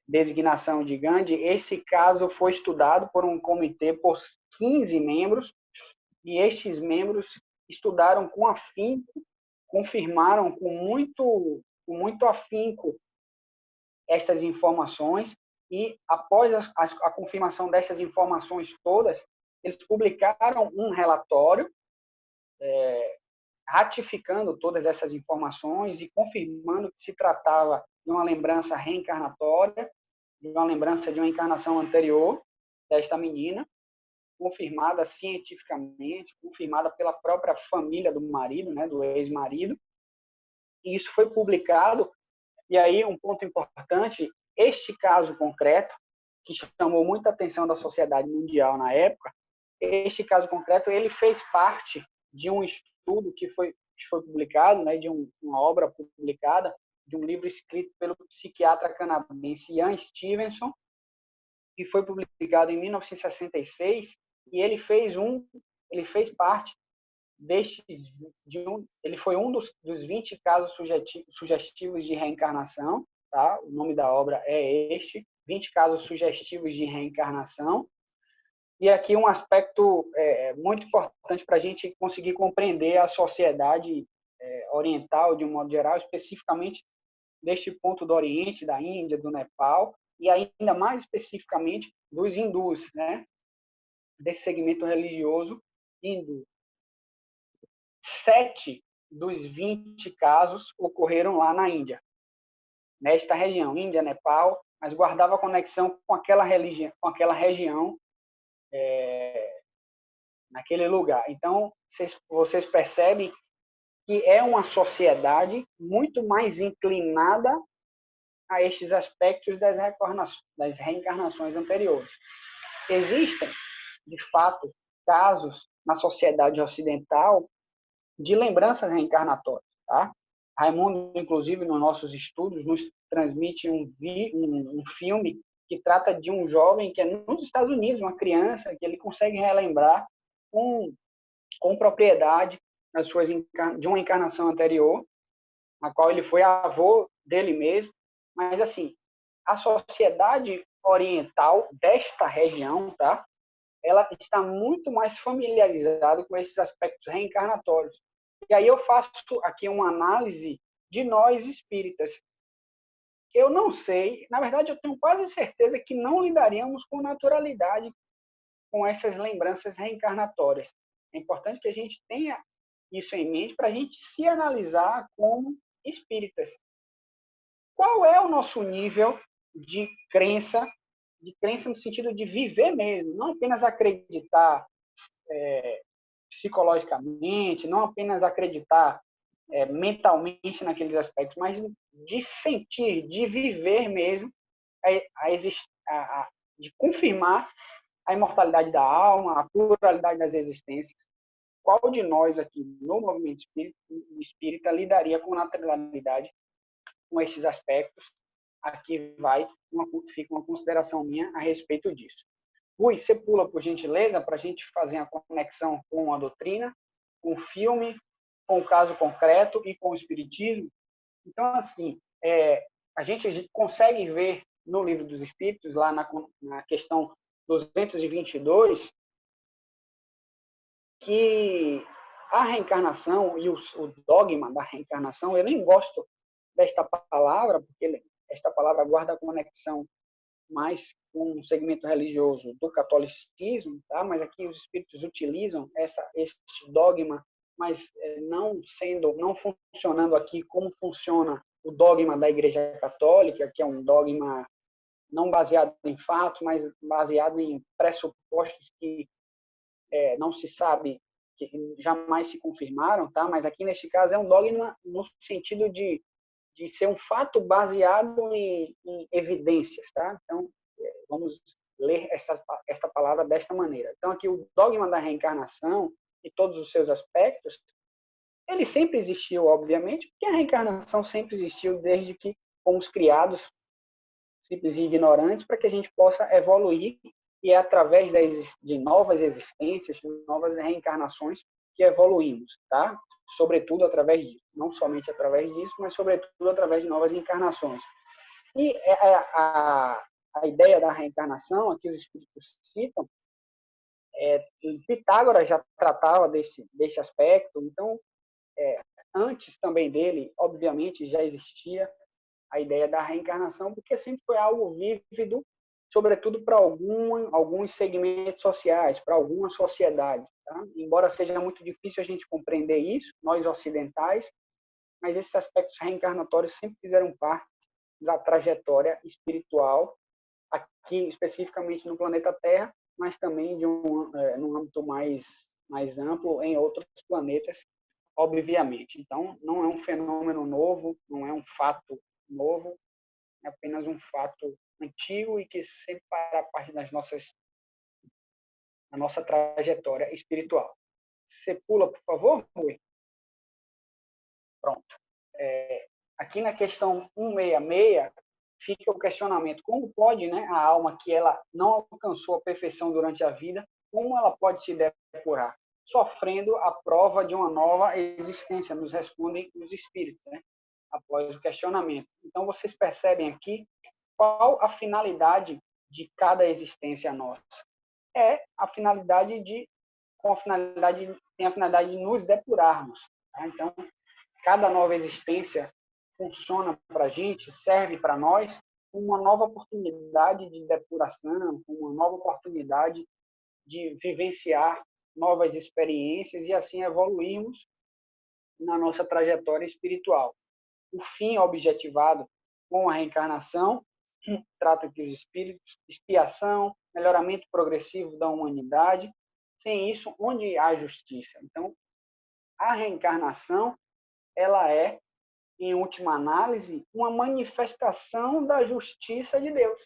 designação de Gandhi, esse caso foi estudado por um comitê por 15 membros, e estes membros estudaram com afinco, confirmaram com muito afinco estas informações, e após a confirmação dessas informações todas, eles publicaram um relatório ratificando todas essas informações e confirmando que se tratava de uma lembrança reencarnatória, de uma lembrança de uma encarnação anterior desta menina, confirmada cientificamente, confirmada pela própria família do marido, né, do ex-marido. E isso foi publicado. E aí, um ponto importante, este caso concreto, que chamou muita atenção da sociedade mundial na época, este caso concreto, ele fez parte de um estudo que foi publicado, né, de uma obra publicada, de um livro escrito pelo psiquiatra canadense Ian Stevenson, que foi publicado em 1966, e ele fez parte ele foi um dos 20 casos sugestivos de reencarnação, tá? O nome da obra é 20 casos sugestivos de reencarnação. E aqui um aspecto muito importante para a gente conseguir compreender a sociedade oriental, de um modo geral, especificamente deste ponto do Oriente, da Índia, do Nepal, e ainda mais especificamente dos hindus, né? Desse segmento religioso hindu. 7 dos 20 casos ocorreram lá na Índia, nesta região, Índia, Nepal, mas guardava conexão com aquela religião, com aquela região, naquele lugar. Então, vocês percebem que é uma sociedade muito mais inclinada a estes aspectos das reencarnações anteriores. Existem, de fato, casos na sociedade ocidental de lembranças reencarnatórias. Tá? Raimundo, inclusive, nos nossos estudos, nos transmite um filme que trata de um jovem que é nos Estados Unidos, uma criança, que ele consegue relembrar com propriedade de uma encarnação anterior, na qual ele foi avô dele mesmo. Mas, assim, a sociedade oriental desta região, tá? Ela está muito mais familiarizada com esses aspectos reencarnatórios. E aí eu faço aqui uma análise de nós espíritas. Eu não sei, na verdade eu tenho quase certeza que não lidaríamos com naturalidade com essas lembranças reencarnatórias. É importante que a gente tenha isso em mente para a gente se analisar como espíritas. Qual é o nosso nível de crença no sentido de viver mesmo, não apenas acreditar psicologicamente, não apenas acreditar mentalmente naqueles aspectos, mas de sentir, de viver mesmo, de confirmar a imortalidade da alma, a pluralidade das existências. Qual de nós aqui no movimento espírita lidaria com naturalidade com esses aspectos? Aqui fica uma consideração minha a respeito disso. Rui, você pula, por gentileza, para a gente fazer a conexão com a doutrina, com o filme, com o caso concreto e com o espiritismo. Então, assim, a gente consegue ver no Livro dos Espíritos, lá na questão 222, que a reencarnação e o dogma da reencarnação, eu nem gosto desta palavra, porque esta palavra guarda conexão mais com o segmento religioso do catolicismo, tá? Mas aqui os espíritos utilizam este dogma, mas não funcionando aqui como funciona o dogma da Igreja Católica, que é um dogma não baseado em fatos, mas baseado em pressupostos que não se sabe, que jamais se confirmaram, tá? Mas aqui neste caso é um dogma no sentido de ser um fato baseado em evidências, tá? Então, vamos ler esta palavra desta maneira. Então, aqui o dogma da reencarnação e todos os seus aspectos, ele sempre existiu, obviamente, porque a reencarnação sempre existiu desde que fomos criados simples e ignorantes para que a gente possa evoluir e é através de novas existências, novas reencarnações que evoluímos, tá? Sobretudo através disso, não somente através disso, mas sobretudo através de novas encarnações. E a ideia da reencarnação, aqui os espíritos citam, Pitágoras já tratava deste aspecto, então, antes também dele, obviamente, já existia a ideia da reencarnação, porque sempre foi algo vívido, sobretudo para alguns segmentos sociais, para algumas sociedades. Tá? Embora seja muito difícil a gente compreender isso, nós ocidentais, mas esses aspectos reencarnatórios sempre fizeram parte da trajetória espiritual, aqui especificamente no planeta Terra, mas também num âmbito mais amplo em outros planetas, obviamente. Então, não é um fenômeno novo, não é um fato novo, é apenas um fato antigo e que sempre fará parte da nossa trajetória espiritual. Você pula, por favor, Rui? Pronto. Aqui na questão 166, fica o questionamento: como pode, né, a alma que ela não alcançou a perfeição durante a vida, como ela pode se depurar? Sofrendo a prova de uma nova existência, nos respondem os espíritos, né, após o questionamento. Então, vocês percebem aqui qual a finalidade de cada existência nossa? Tem a finalidade de nos depurarmos. Tá? Então, cada nova existência funciona para a gente, serve para nós uma nova oportunidade de depuração, uma nova oportunidade de vivenciar novas experiências e assim evoluirmos na nossa trajetória espiritual. O fim objetivado com a reencarnação trata que os espíritos, expiação, melhoramento progressivo da humanidade. Sem isso, onde há justiça? Então, a reencarnação, ela é, em última análise, uma manifestação da justiça de Deus.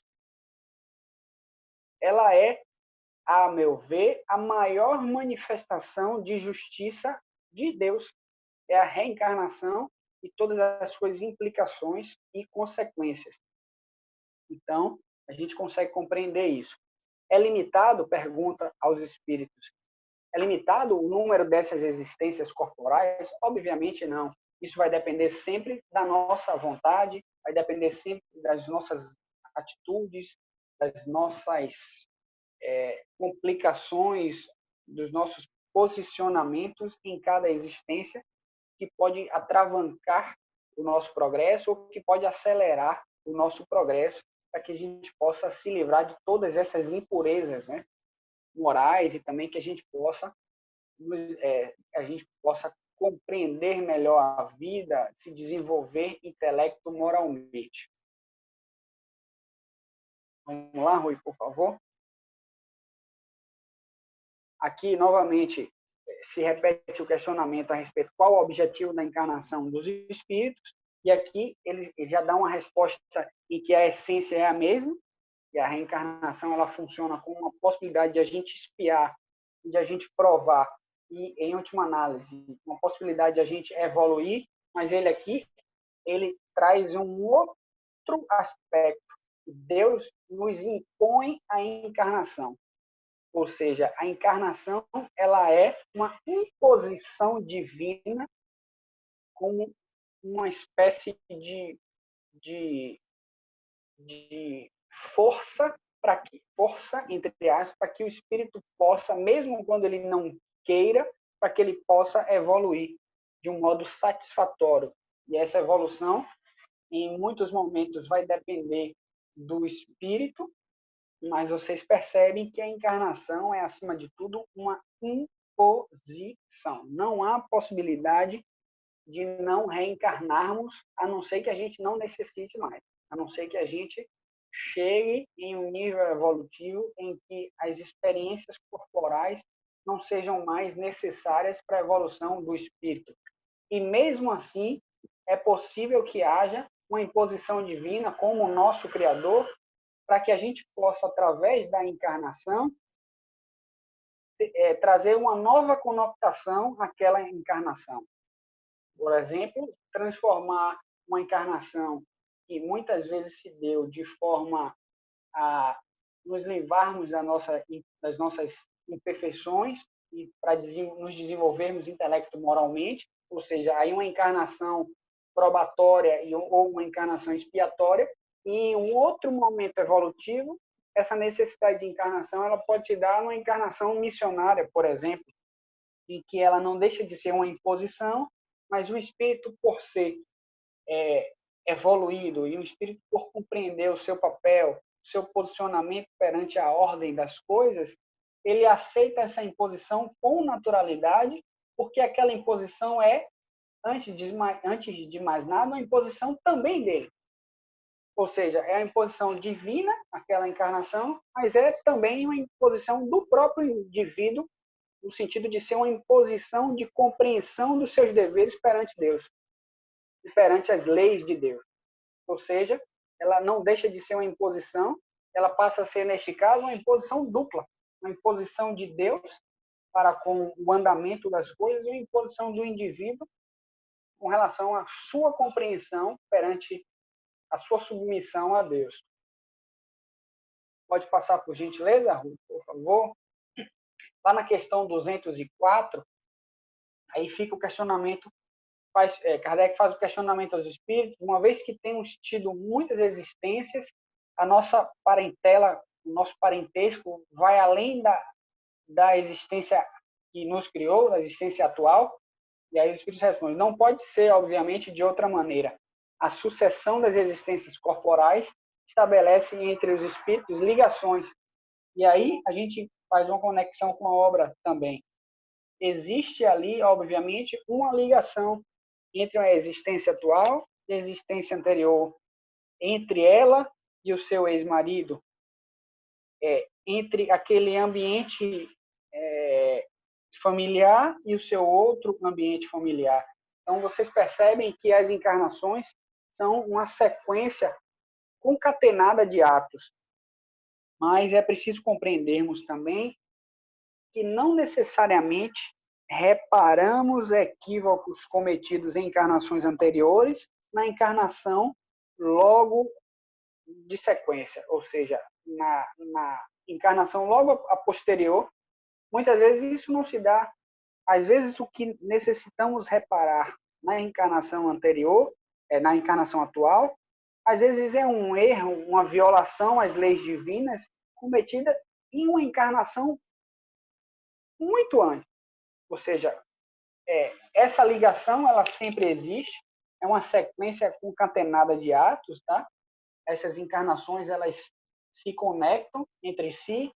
Ela é, a meu ver, a maior manifestação de justiça de Deus. É a reencarnação e todas as suas implicações e consequências. Então, a gente consegue compreender isso. É limitado, pergunta aos espíritos, é limitado o número dessas existências corporais? Obviamente não. Isso vai depender sempre da nossa vontade, vai depender sempre das nossas atitudes, das nossas complicações, dos nossos posicionamentos em cada existência, que pode atravancar o nosso progresso ou que pode acelerar o nosso progresso, para que a gente possa se livrar de todas essas impurezas, né, morais, e também que a gente possa compreender melhor a vida, se desenvolver intelecto moralmente. Vamos lá, Rui, por favor. Aqui, novamente, se repete o questionamento a respeito qual o objetivo da encarnação dos espíritos, e aqui ele já dá uma resposta em que a essência é a mesma, e a reencarnação ela funciona como uma possibilidade de a gente espiar, de a gente provar, e, em última análise, uma possibilidade de a gente evoluir, mas ele aqui, ele traz um outro aspecto. Deus nos impõe a encarnação. Ou seja, a encarnação ela é uma imposição divina como uma espécie de força, entre aspas, para que o espírito possa, mesmo quando ele não queira, para que ele possa evoluir de um modo satisfatório. E essa evolução, em muitos momentos, vai depender do espírito, mas vocês percebem que a encarnação é, acima de tudo, uma imposição. Não há possibilidade de não reencarnarmos, a não ser que a gente não necessite mais, a não ser que a gente chegue em um nível evolutivo em que as experiências corporais não sejam mais necessárias para a evolução do espírito. E mesmo assim, é possível que haja uma imposição divina como o nosso Criador, para que a gente possa, através da encarnação, trazer uma nova conotação àquela encarnação. Por exemplo, transformar uma encarnação que muitas vezes se deu de forma a nos livrarmos das nossas imperfeições e para nos desenvolvermos intelecto-moralmente, ou seja, aí uma encarnação probatória ou uma encarnação expiatória, e em um outro momento evolutivo, essa necessidade de encarnação ela pode se dar numa encarnação missionária, por exemplo, em que ela não deixa de ser uma imposição, mas o espírito, por ser evoluído e o espírito, por compreender o seu papel, o seu posicionamento perante a ordem das coisas, ele aceita essa imposição com naturalidade, porque aquela imposição é, antes de mais nada, uma imposição também dele. Ou seja, é a imposição divina, aquela encarnação, mas é também uma imposição do próprio indivíduo, no sentido de ser uma imposição de compreensão dos seus deveres perante Deus e perante as leis de Deus. Ou seja, ela não deixa de ser uma imposição, ela passa a ser, neste caso, uma imposição dupla, uma imposição de Deus para com o andamento das coisas e uma imposição do indivíduo com relação à sua compreensão perante a sua submissão a Deus. Pode passar, por gentileza, Ruth, por favor? Lá na questão 204, aí fica o questionamento, Kardec faz o questionamento aos espíritos, uma vez que temos tido muitas existências, a nossa parentela, o nosso parentesco vai além da existência que nos criou, da existência atual, e aí os espíritos respondem, não pode ser, obviamente, de outra maneira. A sucessão das existências corporais estabelece entre os espíritos ligações. E aí a gente faz uma conexão com a obra também. Existe ali, obviamente, uma ligação entre a existência atual e a existência anterior, entre ela e o seu ex-marido, entre aquele ambiente familiar e o seu outro ambiente familiar. Então, vocês percebem que as encarnações são uma sequência concatenada de atos. Mas é preciso compreendermos também que não necessariamente reparamos equívocos cometidos em encarnações anteriores na encarnação logo de sequência, ou seja, na encarnação logo a posterior, muitas vezes isso não se dá. Às vezes o que necessitamos reparar na encarnação anterior, na encarnação atual, às vezes é um erro, uma violação às leis divinas cometida em uma encarnação muito antes. Ou seja, essa ligação ela sempre existe, é uma sequência concatenada de atos, tá? Essas encarnações elas se conectam entre si,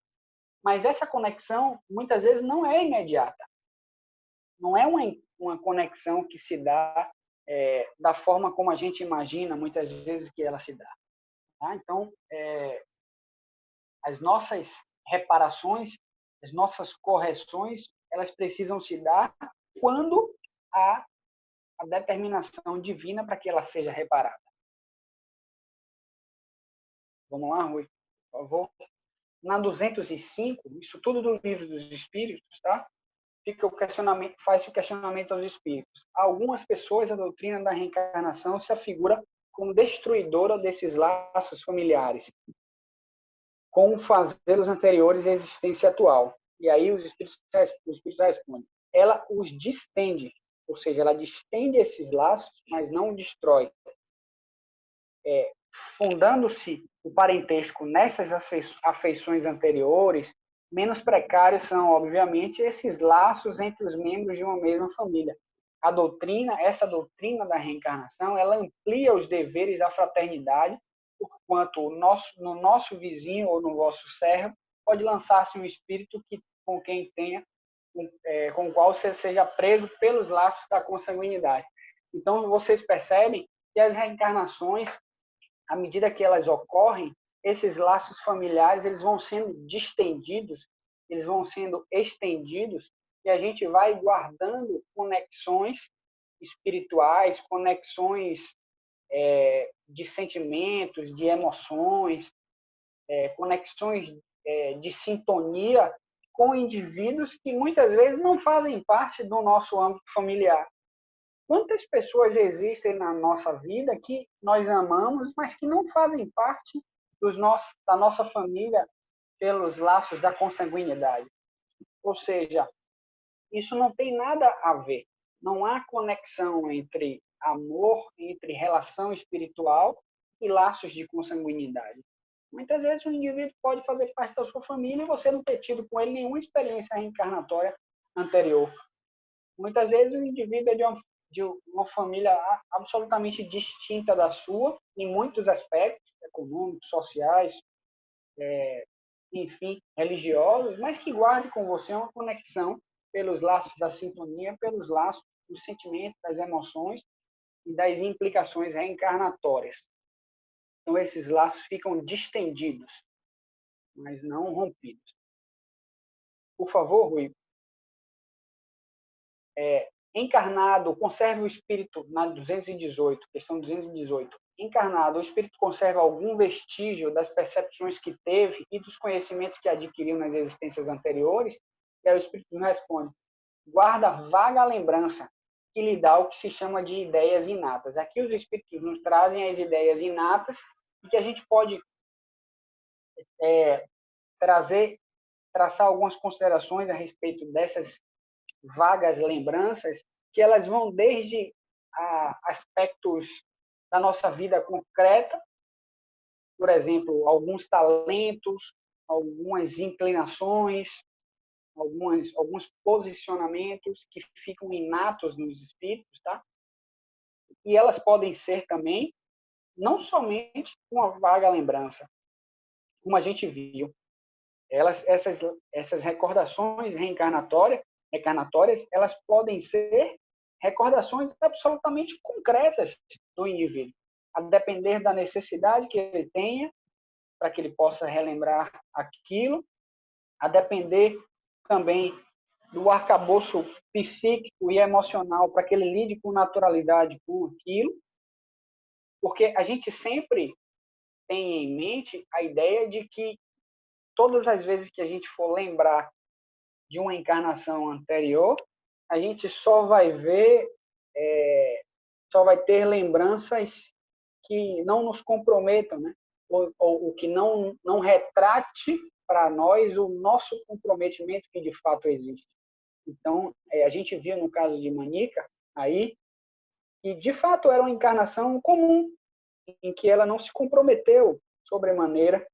mas essa conexão muitas vezes não é imediata. Não é uma conexão que se dá da forma como a gente imagina muitas vezes que ela se dá. Tá? Então, as nossas reparações, as nossas correções, elas precisam se dar quando há a determinação divina para que ela seja reparada. Vamos lá, Rui, por favor. Na 205, isso tudo do Livro dos Espíritos, tá? Fica o questionamento, faz o questionamento aos espíritos. Algumas pessoas, a doutrina da reencarnação se afigura como destruidora desses laços familiares, como fazê-los anteriores à existência atual. E aí os espíritos respondem. Ela os distende, ou seja, ela distende esses laços, mas não destrói. Fundando-se o parentesco nessas afeições anteriores, menos precários são, obviamente, esses laços entre os membros de uma mesma família. Essa doutrina da reencarnação, ela amplia os deveres da fraternidade, porquanto no nosso vizinho ou no vosso servo pode lançar-se um espírito com quem tenha, com o qual você seja preso pelos laços da consanguinidade. Então, vocês percebem que as reencarnações, à medida que elas ocorrem, esses laços familiares eles vão sendo distendidos, eles vão sendo estendidos, e a gente vai guardando conexões espirituais, conexões de sentimentos, de emoções, conexões de sintonia com indivíduos que muitas vezes não fazem parte do nosso âmbito familiar. Quantas pessoas existem na nossa vida que nós amamos, mas que não fazem parte da nossa família pelos laços da consanguinidade? Ou seja, isso não tem nada a ver. Não há conexão entre amor, entre relação espiritual e laços de consanguinidade. Muitas vezes o indivíduo pode fazer parte da sua família e você não ter tido com ele nenhuma experiência reencarnatória anterior. Muitas vezes o indivíduo é de uma família absolutamente distinta da sua, em muitos aspectos, econômicos, sociais, enfim, religiosos, mas que guarde com você uma conexão pelos laços da sintonia, pelos laços dos sentimentos, das emoções e das implicações reencarnatórias. Então, esses laços ficam distendidos, mas não rompidos. Por favor, Rui. Encarnado, conserva o espírito, na 218, questão 218. Encarnado, o espírito conserva algum vestígio das percepções que teve e dos conhecimentos que adquiriu nas existências anteriores? E aí o espírito nos responde: guarda vaga lembrança, que lhe dá o que se chama de ideias inatas. Aqui os espíritos nos trazem as ideias inatas e que a gente pode traçar algumas considerações a respeito dessas vagas lembranças, que elas vão desde aspectos da nossa vida concreta, por exemplo, alguns talentos, algumas inclinações, alguns posicionamentos que ficam inatos nos espíritos, tá? E elas podem ser também não somente uma vaga lembrança, como a gente viu. Essas recordações reencarnatórias, elas podem ser recordações absolutamente concretas do indivíduo, a depender da necessidade que ele tenha para que ele possa relembrar aquilo, a depender também do arcabouço psíquico e emocional para que ele lide com naturalidade com aquilo, porque a gente sempre tem em mente a ideia de que todas as vezes que a gente for lembrar de uma encarnação anterior, a gente só vai ter lembranças que não nos comprometam, né? ou que não retrate para nós o nosso comprometimento que de fato existe. Então, a gente viu no caso de Manica, aí, que de fato era uma encarnação comum, em que ela não se comprometeu sobremaneira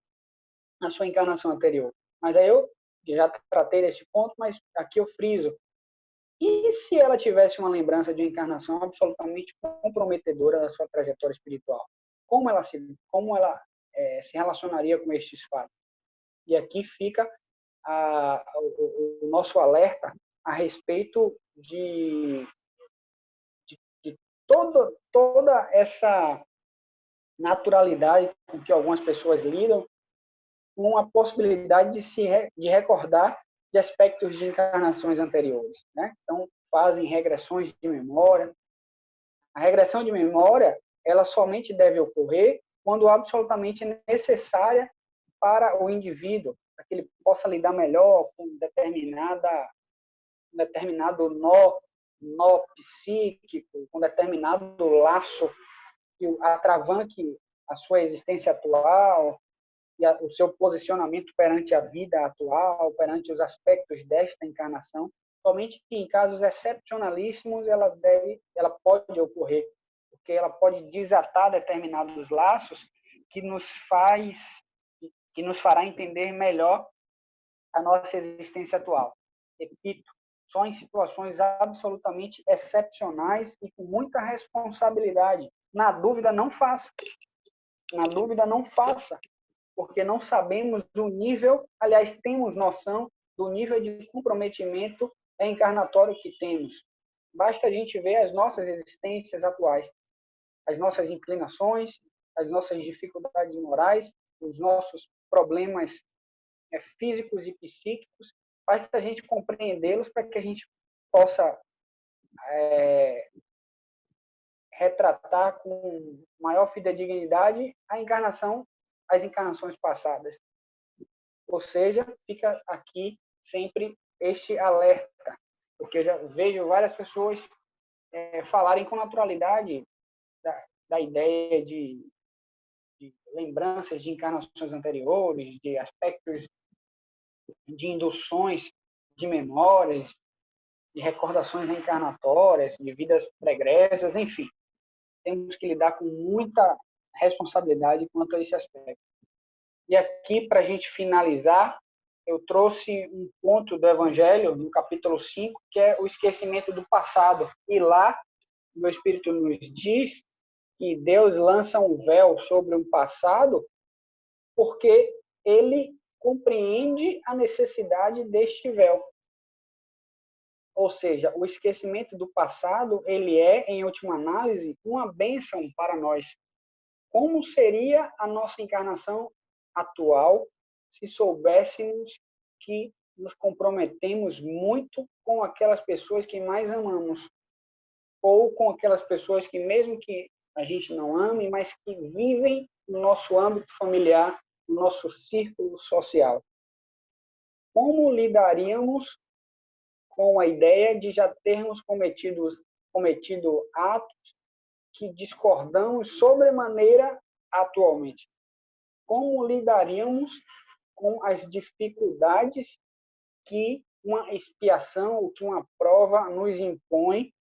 na sua encarnação anterior. Mas aí eu já tratei desse ponto, mas aqui eu friso. E se ela tivesse uma lembrança de uma encarnação absolutamente comprometedora da sua trajetória espiritual? Como ela se relacionaria com estes fatos? E aqui fica o nosso alerta a respeito de toda essa naturalidade com que algumas pessoas lidam, com a possibilidade de recordar de aspectos de encarnações anteriores, né? Então, fazem regressões de memória. A regressão de memória, ela somente deve ocorrer quando absolutamente necessária para o indivíduo, para que ele possa lidar melhor com determinado nó psíquico, com determinado laço que atravanque a sua existência atual e o seu posicionamento perante a vida atual, perante os aspectos desta encarnação. Somente que em casos excepcionalíssimos ela pode ocorrer, porque ela pode desatar determinados laços que nos fará entender melhor a nossa existência atual. Repito, só em situações absolutamente excepcionais e com muita responsabilidade. Na dúvida, não faça. Na dúvida, não faça, porque não sabemos o nível, aliás, temos noção do nível de comprometimento encarnatório que temos. basta a gente ver as nossas existências atuais, as nossas inclinações, as nossas dificuldades morais, os nossos problemas físicos e psíquicos, basta a gente compreendê-los para que a gente possa retratar com maior fidedignidade as encarnações passadas. Ou seja, fica aqui sempre este alerta, porque eu já vejo várias pessoas falarem com naturalidade da ideia de lembranças de encarnações anteriores, de aspectos de induções de memórias, de recordações reencarnatórias, de vidas pregressas, enfim. Temos que lidar com muita responsabilidade quanto a esse aspecto. E aqui, para a gente finalizar, eu trouxe um ponto do Evangelho, no capítulo 5, que é o esquecimento do passado. E lá, o meu Espírito nos diz que Deus lança um véu sobre o passado porque ele compreende a necessidade deste véu. Ou seja, o esquecimento do passado, ele é, em última análise, uma bênção para nós. Como seria a nossa encarnação atual se soubéssemos que nos comprometemos muito com aquelas pessoas que mais amamos, ou com aquelas pessoas que, mesmo que a gente não ame, mas que vivem no nosso âmbito familiar, no nosso círculo social? Como lidaríamos com a ideia de já termos cometido atos que discordamos sobremaneira atualmente? Como lidaríamos com as dificuldades que uma expiação ou que uma prova nos impõe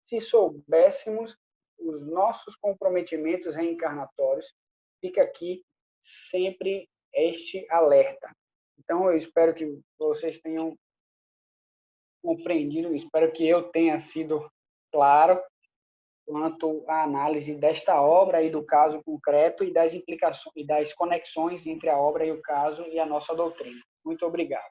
se soubéssemos os nossos comprometimentos reencarnatórios? Fica aqui sempre este alerta. Então, eu espero que vocês tenham compreendido, espero que eu tenha sido claro quanto à análise desta obra e do caso concreto e das implicações e das conexões entre a obra e o caso e a nossa doutrina. Muito obrigado.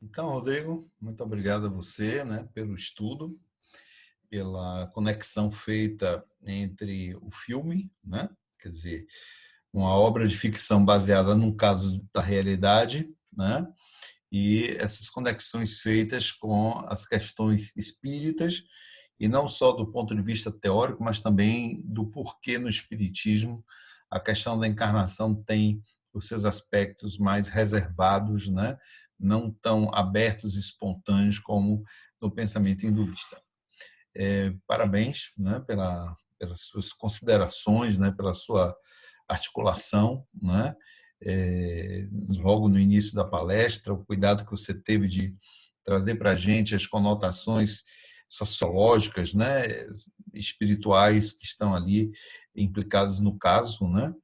Então, Rodrigo, muito obrigado a você, né, pelo estudo, pela conexão feita entre o filme, né, quer dizer, uma obra de ficção baseada num caso da realidade, né, e essas conexões feitas com as questões espíritas, e não só do ponto de vista teórico, mas também do porquê no espiritismo a questão da encarnação tem os seus aspectos mais reservados, né? Não tão abertos e espontâneos como no pensamento hinduísta. Parabéns, né, pelas suas considerações, né, pela sua articulação, né? Logo no início da palestra, o cuidado que você teve de trazer para a gente as conotações sociológicas, né, espirituais que estão ali implicados no caso, né,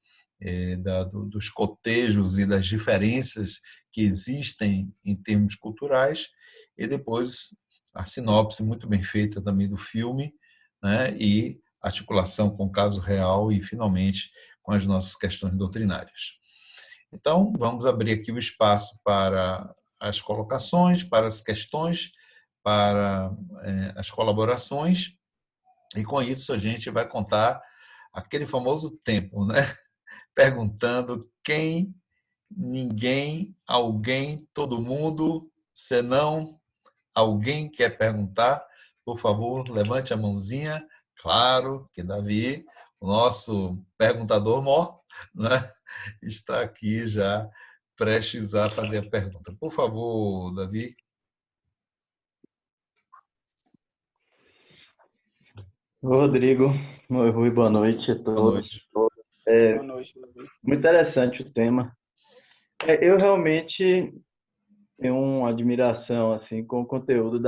dos cotejos e das diferenças que existem em termos culturais, e depois a sinopse muito bem feita também do filme, né, e articulação com o caso real e, finalmente, com as nossas questões doutrinárias. Então, vamos abrir aqui o espaço para as colocações, para as questões, para as colaborações, e com isso a gente vai contar aquele famoso tempo, né? Perguntando quem, ninguém, alguém, todo mundo, senão alguém quer perguntar, por favor, levante a mãozinha. Claro que Davi, o nosso perguntador mor, né, está aqui já prestes a fazer a pergunta. Por favor, Davi. Rodrigo, oi, Rui, boa noite a Boa todos. noite. Boa noite, Davi. Muito interessante o tema. Eu realmente tenho uma admiração assim com o conteúdo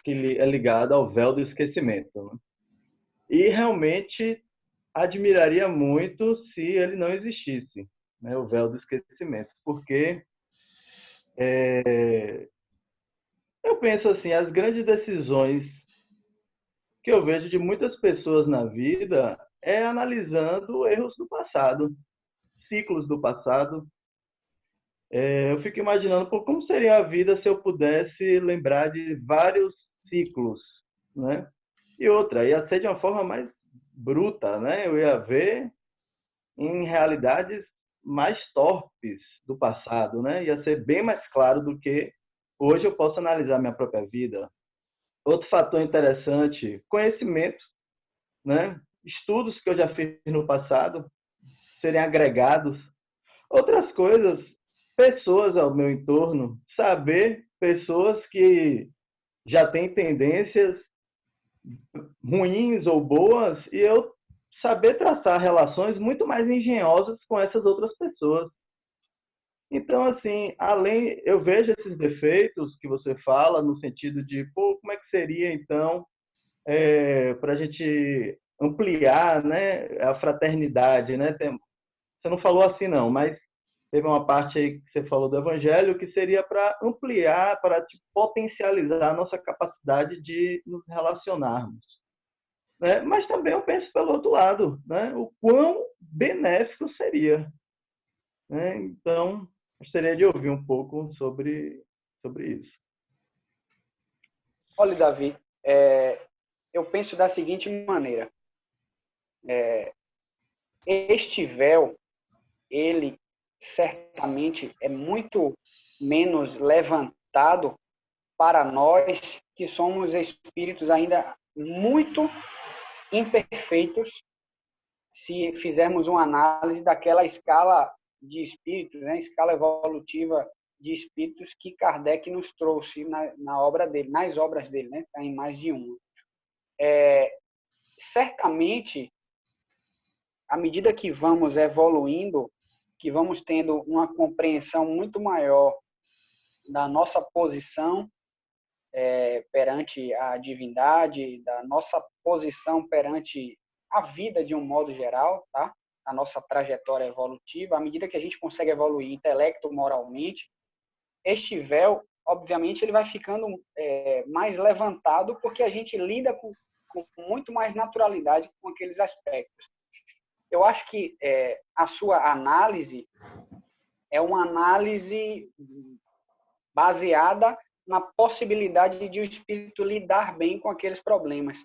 que é ligado ao véu do esquecimento, né? E realmente admiraria muito se ele não existisse, né, o véu do esquecimento, porque eu penso assim, as grandes decisões que eu vejo de muitas pessoas na vida é analisando erros do passado, ciclos do passado. Eu fico imaginando, pô, como seria a vida se eu pudesse lembrar de vários ciclos, né? E outra, ia ser de uma forma mais bruta, né? Eu ia ver em realidades mais torpes do passado, né? Ia ser bem mais claro do que hoje eu posso analisar minha própria vida. Outro fator interessante, conhecimento, né? Estudos que eu já fiz no passado serem agregados. Outras coisas, pessoas ao meu entorno, saber pessoas que já têm tendências ruins ou boas e eu saber traçar relações muito mais engenhosas com essas outras pessoas. Então, assim, além, eu vejo esses defeitos que você fala no sentido de, pô, como é que seria, então, para a gente ampliar, né, a fraternidade, né? Você não falou assim, não, mas teve uma parte aí que você falou do evangelho que seria para ampliar, para potencializar a nossa capacidade de nos relacionarmos. Né? Mas também eu penso pelo outro lado, né? O quão benéfico seria. Né? Então, gostaria de ouvir um pouco sobre isso. Olha, Davi, eu penso da seguinte maneira. Este véu, ele certamente é muito menos levantado para nós que somos espíritos ainda muito imperfeitos, se fizermos uma análise daquela escala de espíritos, né, escala evolutiva de espíritos que Kardec nos trouxe na obra dele, nas obras dele, né, em mais de uma. Certamente, à medida que vamos evoluindo, que vamos tendo uma compreensão muito maior da nossa posição perante a divindade, da nossa posição perante a vida de um modo geral, tá? A nossa trajetória evolutiva, à medida que a gente consegue evoluir intelecto, moralmente, este véu, obviamente, ele vai ficando mais levantado porque a gente lida com muito mais naturalidade com aqueles aspectos. Eu acho que a sua análise é uma análise baseada na possibilidade de o espírito lidar bem com aqueles problemas.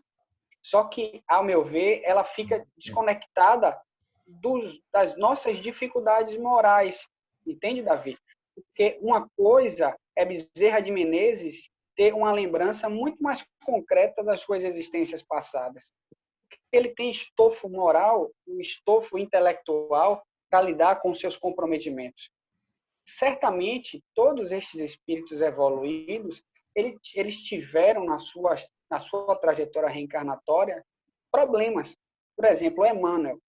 Só que, ao meu ver, ela fica desconectada das nossas dificuldades morais. Entende, Davi? Porque uma coisa é Bezerra de Menezes ter uma lembrança muito mais concreta das suas existências passadas. Ele tem estofo moral, um estofo intelectual para lidar com seus comprometimentos. Certamente, todos estes espíritos evoluídos, eles tiveram na sua trajetória reencarnatória problemas. Por exemplo, Emmanuel.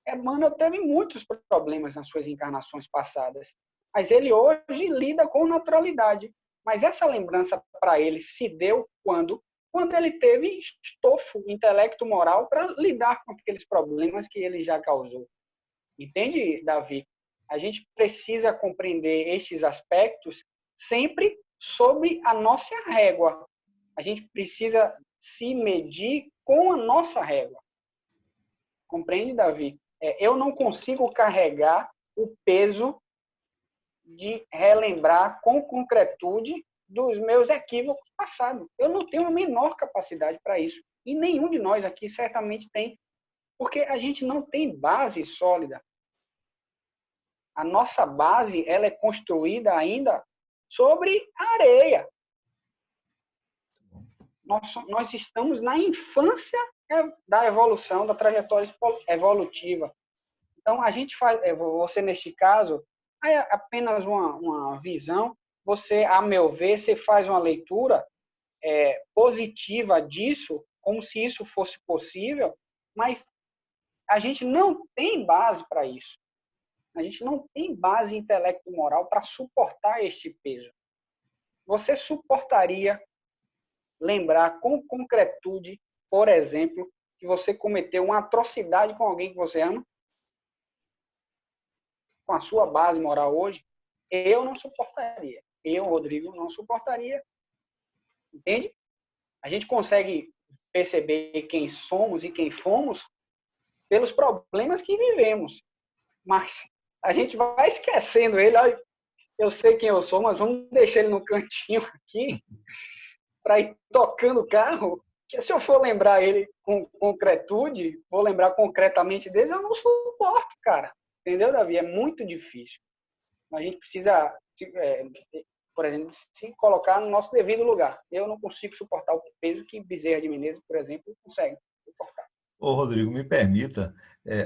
Emmanuel teve muitos problemas nas suas encarnações passadas, mas ele hoje lida com naturalidade. Mas essa lembrança para ele se deu quando ele teve estofo, intelecto, moral para lidar com aqueles problemas que ele já causou. Entende, Davi? A gente precisa compreender estes aspectos sempre sob a nossa régua. A gente precisa se medir com a nossa régua. Compreende, Davi? Eu não consigo carregar o peso de relembrar com concretude dos meus equívocos passados. Eu não tenho a menor capacidade para isso. E nenhum de nós aqui certamente tem. Porque a gente não tem base sólida. A nossa base ela é construída ainda sobre areia. Nós estamos na infância da evolução, da trajetória evolutiva. Então, a gente faz, você neste caso, é apenas uma visão, você, a meu ver, você faz uma leitura positiva disso, como se isso fosse possível, mas a gente não tem base para isso. A gente não tem base intelecto-moral para suportar este peso. Você suportaria lembrar com concretude, por exemplo, que você cometeu uma atrocidade com alguém que você ama? Com a sua base moral hoje? Eu não suportaria. Eu, Rodrigo, não suportaria. Entende? A gente consegue perceber quem somos e quem fomos pelos problemas que vivemos. Mas a gente vai esquecendo ele. eu sei quem eu sou, mas vamos deixar ele no cantinho aqui para ir tocando o carro. Que se eu for lembrar ele com concretude, vou lembrar concretamente dele, eu não suporto, cara. Entendeu, Davi? É muito difícil. A gente precisa, por exemplo, se colocar no nosso devido lugar. Eu não consigo suportar o peso que Bezerra de Menezes, por exemplo, consegue suportar. Ô, Rodrigo, me permita,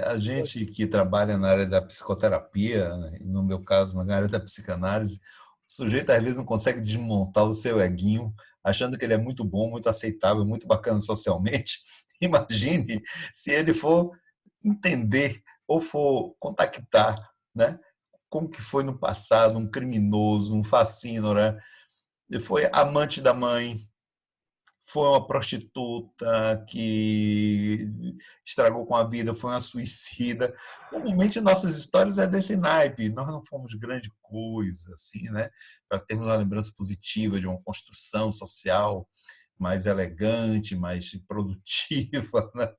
a gente que trabalha na área da psicoterapia, né, no meu caso, na área da psicanálise, o sujeito às vezes não consegue desmontar o seu eguinho, achando que ele é muito bom, muito aceitável, muito bacana socialmente. Imagine se ele for entender ou for contactar, né, como que foi no passado um criminoso, um facínora, ele foi amante da mãe, foi uma prostituta que estragou com a vida, foi uma suicida. Comumente nossas histórias é desse naipe. Nós não fomos grande coisa, assim, né? Para termos uma lembrança positiva de uma construção social mais elegante, mais produtiva, né?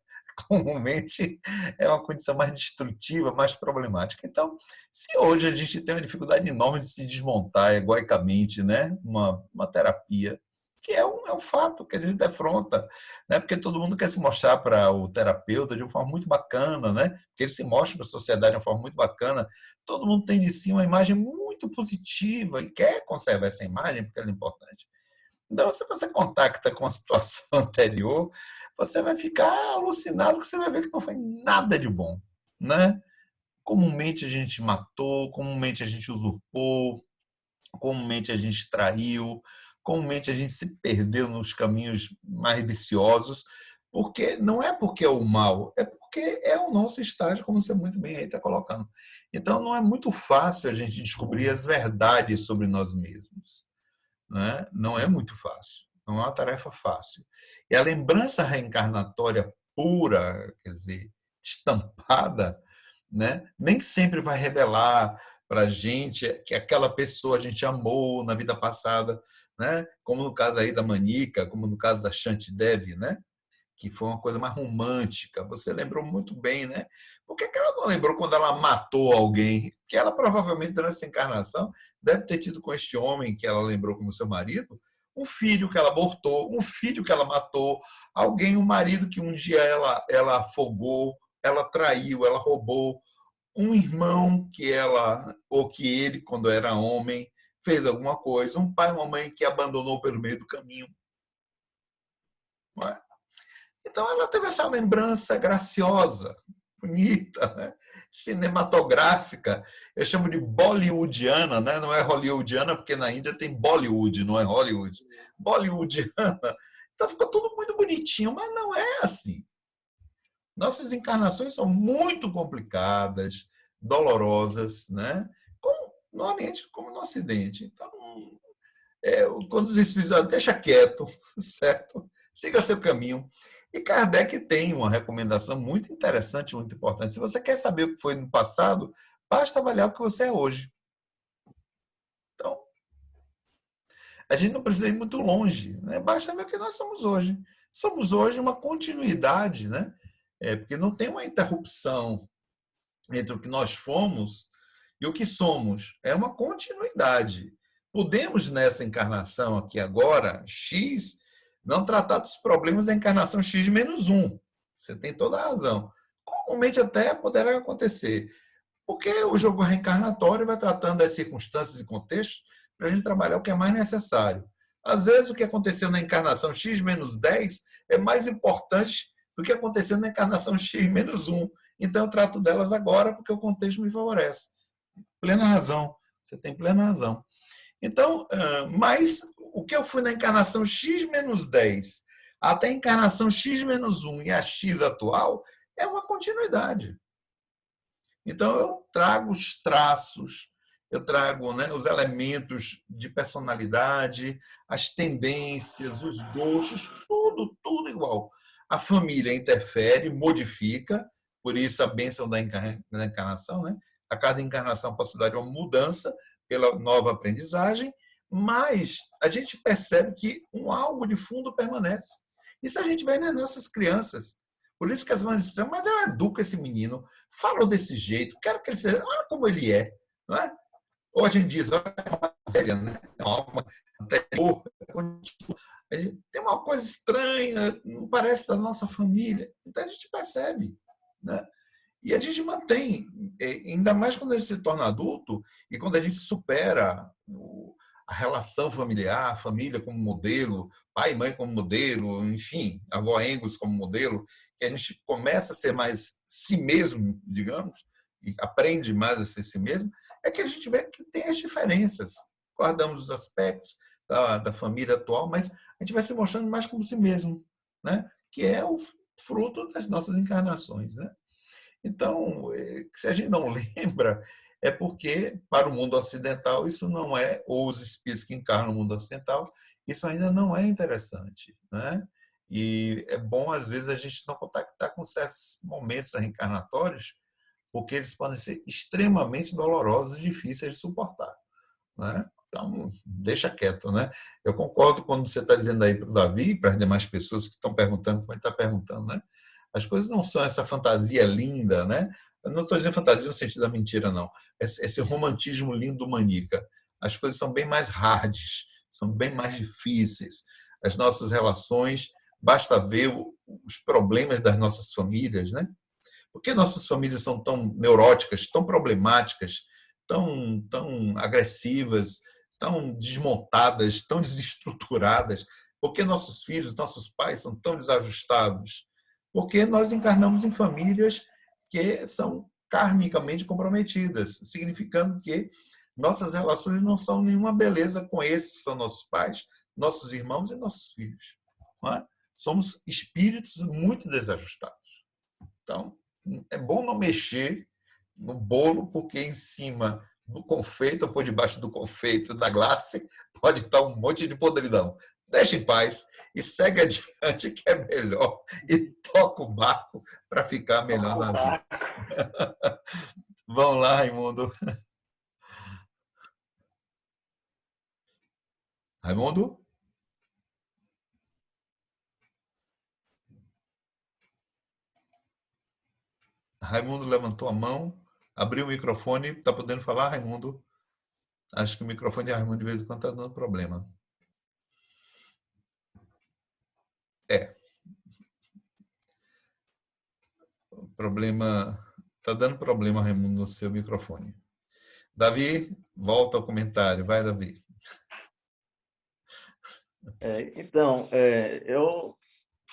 Comumente é uma condição mais destrutiva, mais problemática. Então, se hoje a gente tem uma dificuldade enorme de se desmontar egoicamente, né? Uma terapia, que é um fato que a gente defronta, né? Porque todo mundo quer se mostrar para o terapeuta de uma forma muito bacana, né? Porque ele se mostra para a sociedade de uma forma muito bacana. Todo mundo tem de si uma imagem muito positiva e quer conservar essa imagem porque ela é importante. Então, se você contacta com a situação anterior, você vai ficar alucinado, que você vai ver que não foi nada de bom, né? Comumente a gente matou, comumente a gente usurpou, comumente a gente traiu, comumente a gente se perdeu nos caminhos mais viciosos, porque não é porque é o mal, é porque é o nosso estágio, como você muito bem aí está colocando. Então, não é muito fácil a gente descobrir as verdades sobre nós mesmos, né? Não é muito fácil, não é uma tarefa fácil. E a lembrança reencarnatória pura, quer dizer, estampada, né? Nem sempre vai revelar para a gente que aquela pessoa a gente amou na vida passada, né? Como no caso aí da Manica, como no caso da Shanti né? Que foi uma coisa mais romântica. Você lembrou muito bem, né? Por que ela não lembrou quando ela matou alguém? Que ela provavelmente, durante essa encarnação, deve ter tido com este homem que ela lembrou como seu marido, um filho que ela abortou, um filho que ela matou, alguém, um marido que um dia ela afogou, ela traiu, ela roubou, um irmão que ela, ou que ele, quando era homem, fez alguma coisa, um pai, uma mãe que abandonou pelo meio do caminho. Não é? Então, ela teve essa lembrança graciosa, bonita, né? Cinematográfica. Eu chamo de bollywoodiana, né? Não é hollywoodiana, porque na Índia tem Bollywood, não é Hollywood. Bollywoodiana. Então, ficou tudo muito bonitinho, mas não é assim. Nossas encarnações são muito complicadas, dolorosas, né? Como no Oriente como no Ocidente. Então, quando os espíritos dizem, deixa quieto, certo? Siga seu caminho. E Kardec tem uma recomendação muito interessante, muito importante. Se você quer saber o que foi no passado, basta avaliar o que você é hoje. Então, a gente não precisa ir muito longe, né? Basta ver o que nós somos hoje. Somos hoje uma continuidade, né? Porque não tem uma interrupção entre o que nós fomos e o que somos. É uma continuidade. Podemos, nessa encarnação aqui agora, X, não tratar dos problemas da encarnação X-1. Você tem toda a razão. Comumente até poderá acontecer. Porque o jogo reencarnatório vai tratando das circunstâncias e contextos para a gente trabalhar o que é mais necessário. Às vezes, o que aconteceu na encarnação X-10 é mais importante do que aconteceu na encarnação X-1. Então, eu trato delas agora porque o contexto me favorece. Plena razão. Você tem plena razão. Então, mas o que eu fui na encarnação X-10 até a encarnação X-1 e a X atual é uma continuidade. Então, eu trago os traços, eu trago, né, os elementos de personalidade, as tendências, os gostos, tudo igual. A família interfere, modifica, por isso a bênção da encarnação, né? A cada encarnação a possibilidade de uma mudança pela nova aprendizagem, mas a gente percebe que algo de fundo permanece. Isso a gente vê nas nossas crianças. Por isso que as mães dizem, mas eu educo esse menino, falo desse jeito, quero que ele seja, olha como ele é. Não é? Ou a gente diz, olha, é uma velha, né? É uma alma anterior. Tem uma coisa estranha, não parece da nossa família. Então a gente percebe, né? E a gente mantém, ainda mais quando a gente se torna adulto e quando a gente supera a relação familiar, a família como modelo, pai e mãe como modelo, enfim, avó Engels como modelo, que a gente começa a ser mais si mesmo, digamos, e aprende mais a ser si mesmo, é que a gente vê que tem as diferenças. Guardamos os aspectos da família atual, mas a gente vai se mostrando mais como si mesmo, né? Que é o fruto das nossas encarnações, né? Então, se a gente não lembra, é porque, para o mundo ocidental, isso não é, ou os espíritos que encarnam o mundo ocidental, isso ainda não é interessante, né? E é bom, às vezes, a gente não contactar com certos momentos reencarnatórios, porque eles podem ser extremamente dolorosos e difíceis de suportar, né? Então, deixa quieto, né? Eu concordo quando você está dizendo aí para o Davi e para as demais pessoas que estão perguntando, como ele está perguntando, né? As coisas não são essa fantasia linda, né? Eu não estou dizendo fantasia no sentido da mentira, não. Esse romantismo lindo manica. As coisas são bem mais hards, são bem mais difíceis. As nossas relações, basta ver os problemas das nossas famílias, né? Por que nossas famílias são tão neuróticas, tão problemáticas, tão agressivas, tão desmontadas, tão desestruturadas? Por que nossos filhos, nossos pais são tão desajustados? Porque nós encarnamos em famílias que são karmicamente comprometidas, significando que nossas relações não são nenhuma beleza com esses, são nossos pais, nossos irmãos e nossos filhos. Não é? Somos espíritos muito desajustados. Então, é bom não mexer no bolo, porque em cima do confeito ou por debaixo do confeito da glace pode estar um monte de podridão. Deixa em paz e segue adiante, que é melhor. E toca o barco para ficar melhor na vida. Vamos lá, Raimundo. Raimundo? Raimundo levantou a mão, abriu o microfone. Está podendo falar, Raimundo? Acho que o microfone de Raimundo de vez em quando está dando problema. O problema... Está dando problema, Raimundo, no seu microfone. Davi, volta ao comentário. Vai, Davi. Então, eu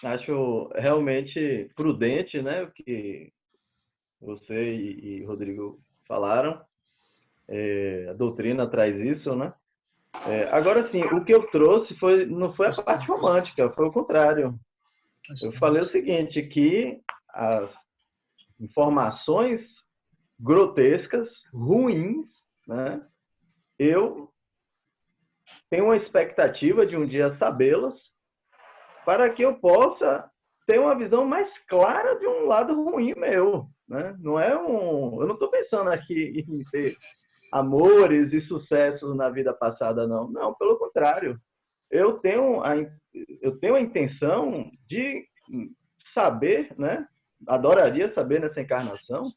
acho realmente prudente, né, o que você e Rodrigo falaram. A doutrina traz isso, né? Agora, sim, o que eu trouxe não foi a parte romântica, foi o contrário. Eu falei o seguinte, que as informações grotescas, ruins, né? Eu tenho uma expectativa de um dia sabê-las para que eu possa ter uma visão mais clara de um lado ruim meu, né? Eu não estou pensando aqui em ter amores e sucessos na vida passada, não. Não, pelo contrário. Eu tenho a intenção de saber, né? Adoraria saber nessa encarnação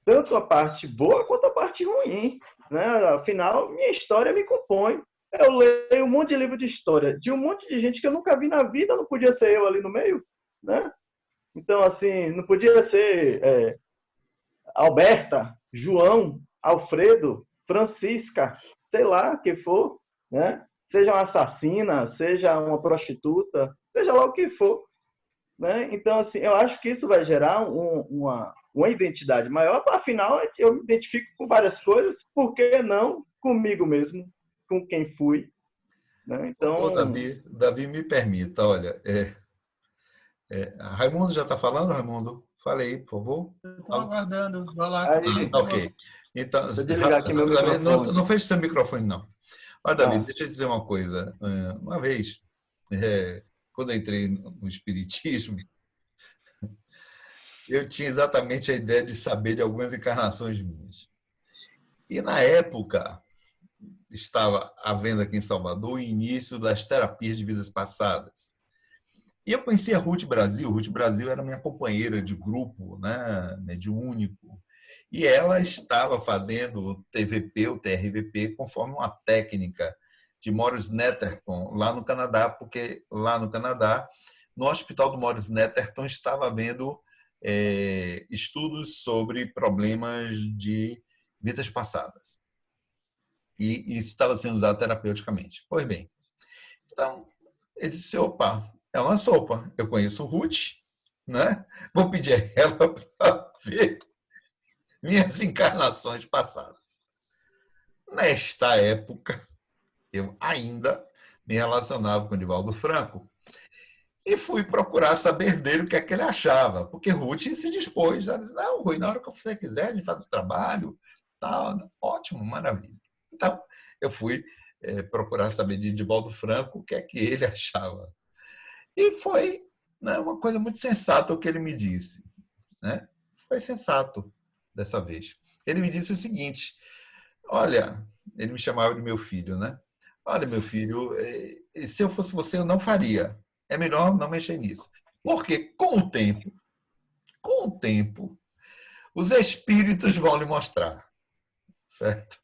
tanto a parte boa quanto a parte ruim, né? Afinal, minha história me compõe. Eu leio um monte de livro de história de um monte de gente que eu nunca vi na vida, não podia ser eu ali no meio, né? Então, assim, não podia ser Alberta, João, Alfredo, Francisca, sei lá, que for, né? Seja uma assassina, seja uma prostituta, seja lá o que for, né? Então, assim, eu acho que isso vai gerar uma identidade maior. Afinal, eu me identifico com várias coisas, por que não comigo mesmo, com quem fui, né? Então, Davi, me permita, olha, Raimundo já está falando, Raimundo? Fale aí, por favor. Estou aguardando. Vai lá. Ok. Então, vou desligar aqui meu Davi, microfone. não feche seu microfone, não. Olha, Davi, Tá. deixa eu dizer uma coisa. Uma vez, quando eu entrei no Espiritismo, eu tinha exatamente a ideia de saber de algumas encarnações minhas. E, na época, estava havendo aqui em Salvador o início das terapias de vidas passadas. E eu conheci a Ruth Brasil. Ruth Brasil era minha companheira de grupo, né, mediúnico. E ela estava fazendo o TVP, o TRVP, conforme uma técnica de Morris Netterton, lá no Canadá, porque lá no Canadá, no hospital do Morris Netterton, estava havendo estudos sobre problemas de vidas passadas. E isso estava sendo usado terapeuticamente. Pois bem, então, ele disse, opa, é uma sopa. Eu conheço o Ruth, né? Vou pedir a ela para ver minhas encarnações passadas. Nesta época, eu ainda me relacionava com o Divaldo Franco e fui procurar saber dele o que é que ele achava, porque Ruth se dispôs, ela disse, não, Rui, na hora que você quiser, a gente faz o trabalho, tal, ótimo, maravilha. Então, eu fui procurar saber de Divaldo Franco o que é que ele achava. E foi, né, uma coisa muito sensata o que ele me disse. Né? Foi sensato dessa vez. Ele me disse o seguinte, olha, ele me chamava de meu filho, né? Olha, meu filho, se eu fosse você, eu não faria. É melhor não mexer nisso. Porque com o tempo, os espíritos vão lhe mostrar. Certo?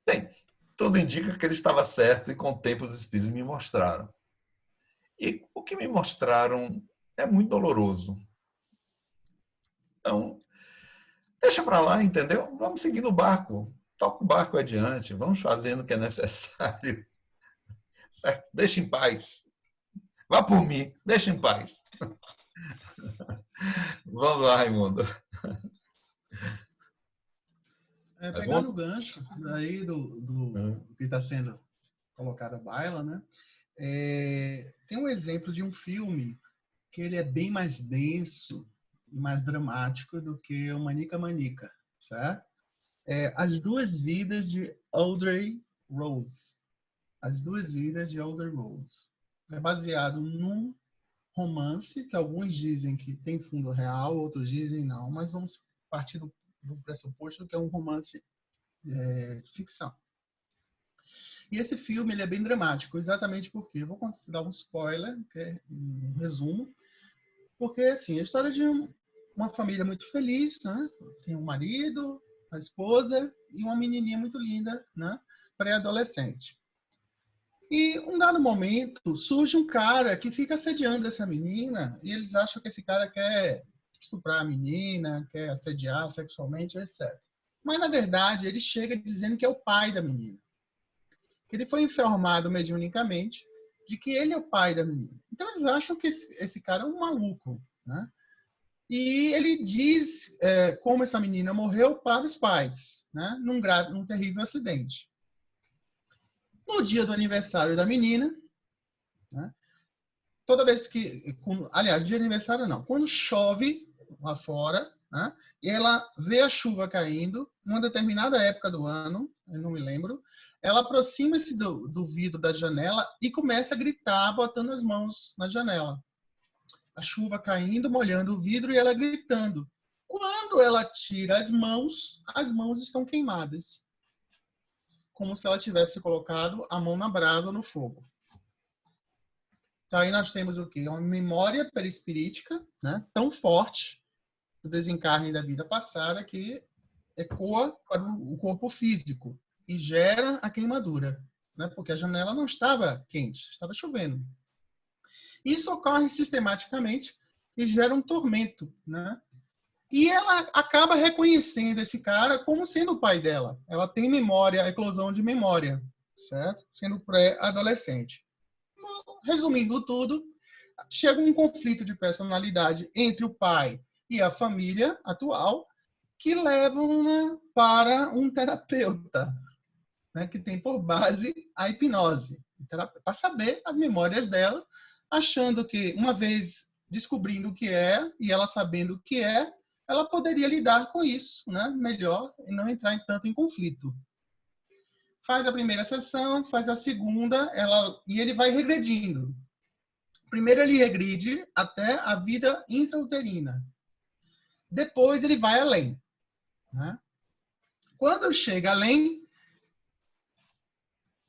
Bem, tudo indica que ele estava certo e com o tempo os espíritos me mostraram. E o que me mostraram é muito doloroso. Então, deixa para lá, entendeu? Vamos seguir no barco. Toca o barco adiante. Vamos fazendo o que é necessário. Certo? Deixa em paz. Vá por mim. Deixa em paz. Vamos lá, Raimundo. Pegando o gancho daí do que está sendo colocado à baila, né? Tem um exemplo de um filme que ele é bem mais denso e mais dramático do que o Manica Manica, certo? As Duas Vidas de Audrey Rose. As Duas Vidas de Audrey Rose. É baseado num romance que alguns dizem que tem fundo real, outros dizem não, mas vamos partir do pressuposto que é um romance de ficção. E esse filme ele é bem dramático, exatamente porque, vou dar um spoiler, um resumo, porque assim, a história de uma família muito feliz, né? Tem um marido, a esposa e uma menininha muito linda, né? Pré-adolescente. E um dado momento surge um cara que fica assediando essa menina e eles acham que esse cara quer estuprar a menina, quer assediar sexualmente, etc. Mas, na verdade, ele chega dizendo que é o pai da menina. Que ele foi informado mediunicamente de que ele é o pai da menina. Então, eles acham que esse cara é um maluco, né? E ele diz como essa menina morreu para os pais, né? Num terrível acidente. No dia do aniversário da menina, né? Toda vez que... Aliás, dia de aniversário não. Quando chove lá fora, né? E ela vê a chuva caindo, numa determinada época do ano, eu não me lembro, ela aproxima-se do vidro da janela e começa a gritar, botando as mãos na janela. A chuva caindo, molhando o vidro e ela gritando. Quando ela tira as mãos estão queimadas. Como se ela tivesse colocado a mão na brasa ou no fogo. Então, aí nós temos o quê? Uma memória perispirítica, né? Tão forte do desencarne da vida passada que ecoa para o corpo físico e gera a queimadura, né? Porque a janela não estava quente, estava chovendo. Isso ocorre sistematicamente e gera um tormento, né? E ela acaba reconhecendo esse cara como sendo o pai dela. Ela tem memória, eclosão de memória, certo? Sendo pré-adolescente. Resumindo tudo, chega um conflito de personalidade entre o pai e a família atual que levam para um terapeuta, né, que tem por base a hipnose, para saber as memórias dela, achando que, uma vez descobrindo o que é e ela sabendo o que é, ela poderia lidar com isso, né, melhor e não entrar tanto em conflito. Faz a primeira sessão, faz a segunda, e ele vai regredindo. Primeiro ele regride até a vida intrauterina. Depois ele vai além, né? Quando chega além,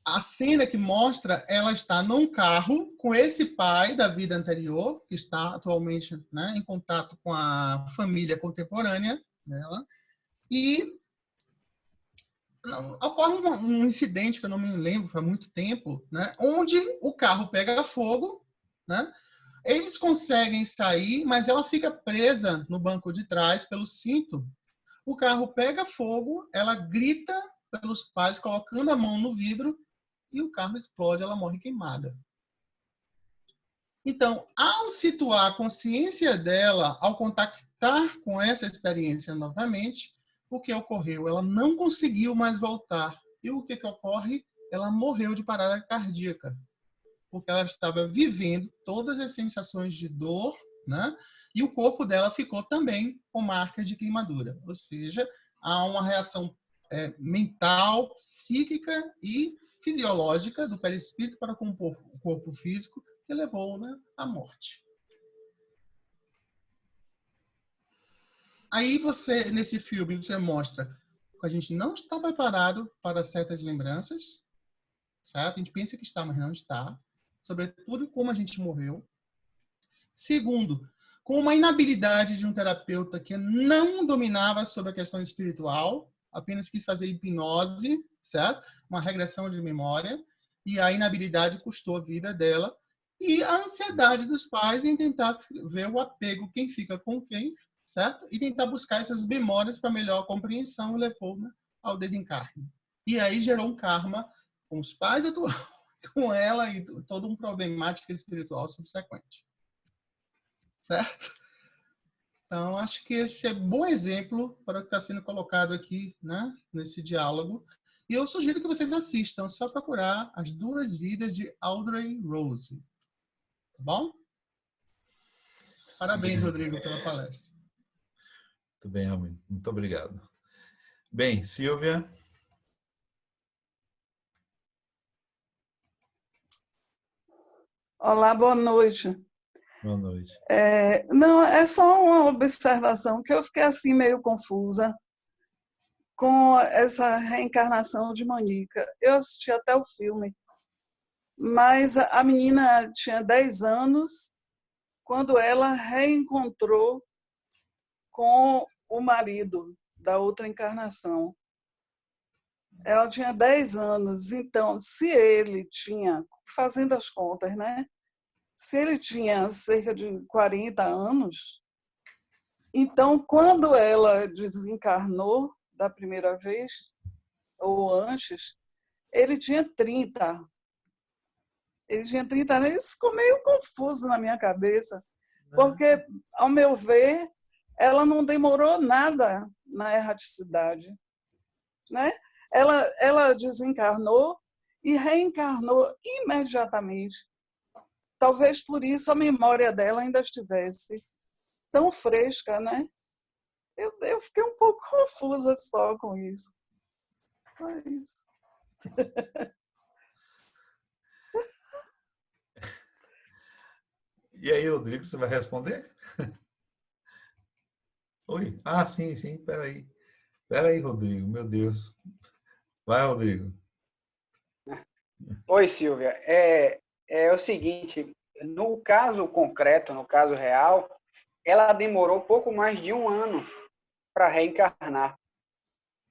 a cena que mostra, ela está num carro com esse pai da vida anterior, que está atualmente, né, em contato com a família contemporânea dela, E ocorre um incidente que eu não me lembro, faz muito tempo, né? Onde o carro pega fogo, né? Eles conseguem sair, mas ela fica presa no banco de trás pelo cinto. O carro pega fogo, ela grita pelos pais, colocando a mão no vidro, e o carro explode, ela morre queimada. Então, ao situar a consciência dela, ao contactar com essa experiência novamente, o que ocorreu? Ela não conseguiu mais voltar. E o que ocorre? Ela morreu de parada cardíaca, porque ela estava vivendo todas as sensações de dor, né? E o corpo dela ficou também com marca de queimadura. Ou seja, há uma reação mental, psíquica e fisiológica do perispírito para com o corpo físico que levou, né, à morte. Aí você, nesse filme, você mostra que a gente não está preparado para certas lembranças, certo? A gente pensa que está, mas não está. Sobretudo como a gente morreu. Segundo, com uma inabilidade de um terapeuta que não dominava sobre a questão espiritual, apenas quis fazer hipnose, certo? Uma regressão de memória, e a inabilidade custou a vida dela, e a ansiedade dos pais em tentar ver o apego, quem fica com quem, certo? E tentar buscar essas memórias para melhor compreensão, e levou, né, ao desencarne. E aí gerou um karma com os pais atuais, com ela, e todo um problemática espiritual subsequente. Certo? Então, acho que esse é um bom exemplo para o que está sendo colocado aqui, né, nesse diálogo. E eu sugiro que vocês assistam, só procurar As Duas Vidas de Audrey Rose. Tá bom? Parabéns, Rodrigo, pela palestra. Muito bem, Almin. Muito obrigado. Bem, Silvia. Olá, boa noite. Boa noite. Não, é só uma observação que eu fiquei assim meio confusa com essa reencarnação de Monica. Eu assisti até o filme, mas a menina tinha 10 anos quando ela reencontrou com o marido da outra encarnação. Ela tinha 10 anos, então, se ele tinha, fazendo as contas, né? Se ele tinha cerca de 40 anos, então, quando ela desencarnou da primeira vez, ou antes, ele tinha 30. Ele tinha 30 anos. Isso ficou meio confuso na minha cabeça, porque, ao meu ver, ela não demorou nada na erraticidade, né? Ela desencarnou e reencarnou imediatamente. Talvez por isso a memória dela ainda estivesse tão fresca, né? Eu fiquei um pouco confusa só com isso. Só isso. E aí, Rodrigo, você vai responder? Oi? Ah, sim, sim, peraí. Peraí, Rodrigo, meu Deus. Vai, Rodrigo. Oi, Silvia. É o seguinte, no caso concreto, no caso real, ela demorou pouco mais de 1 ano para reencarnar.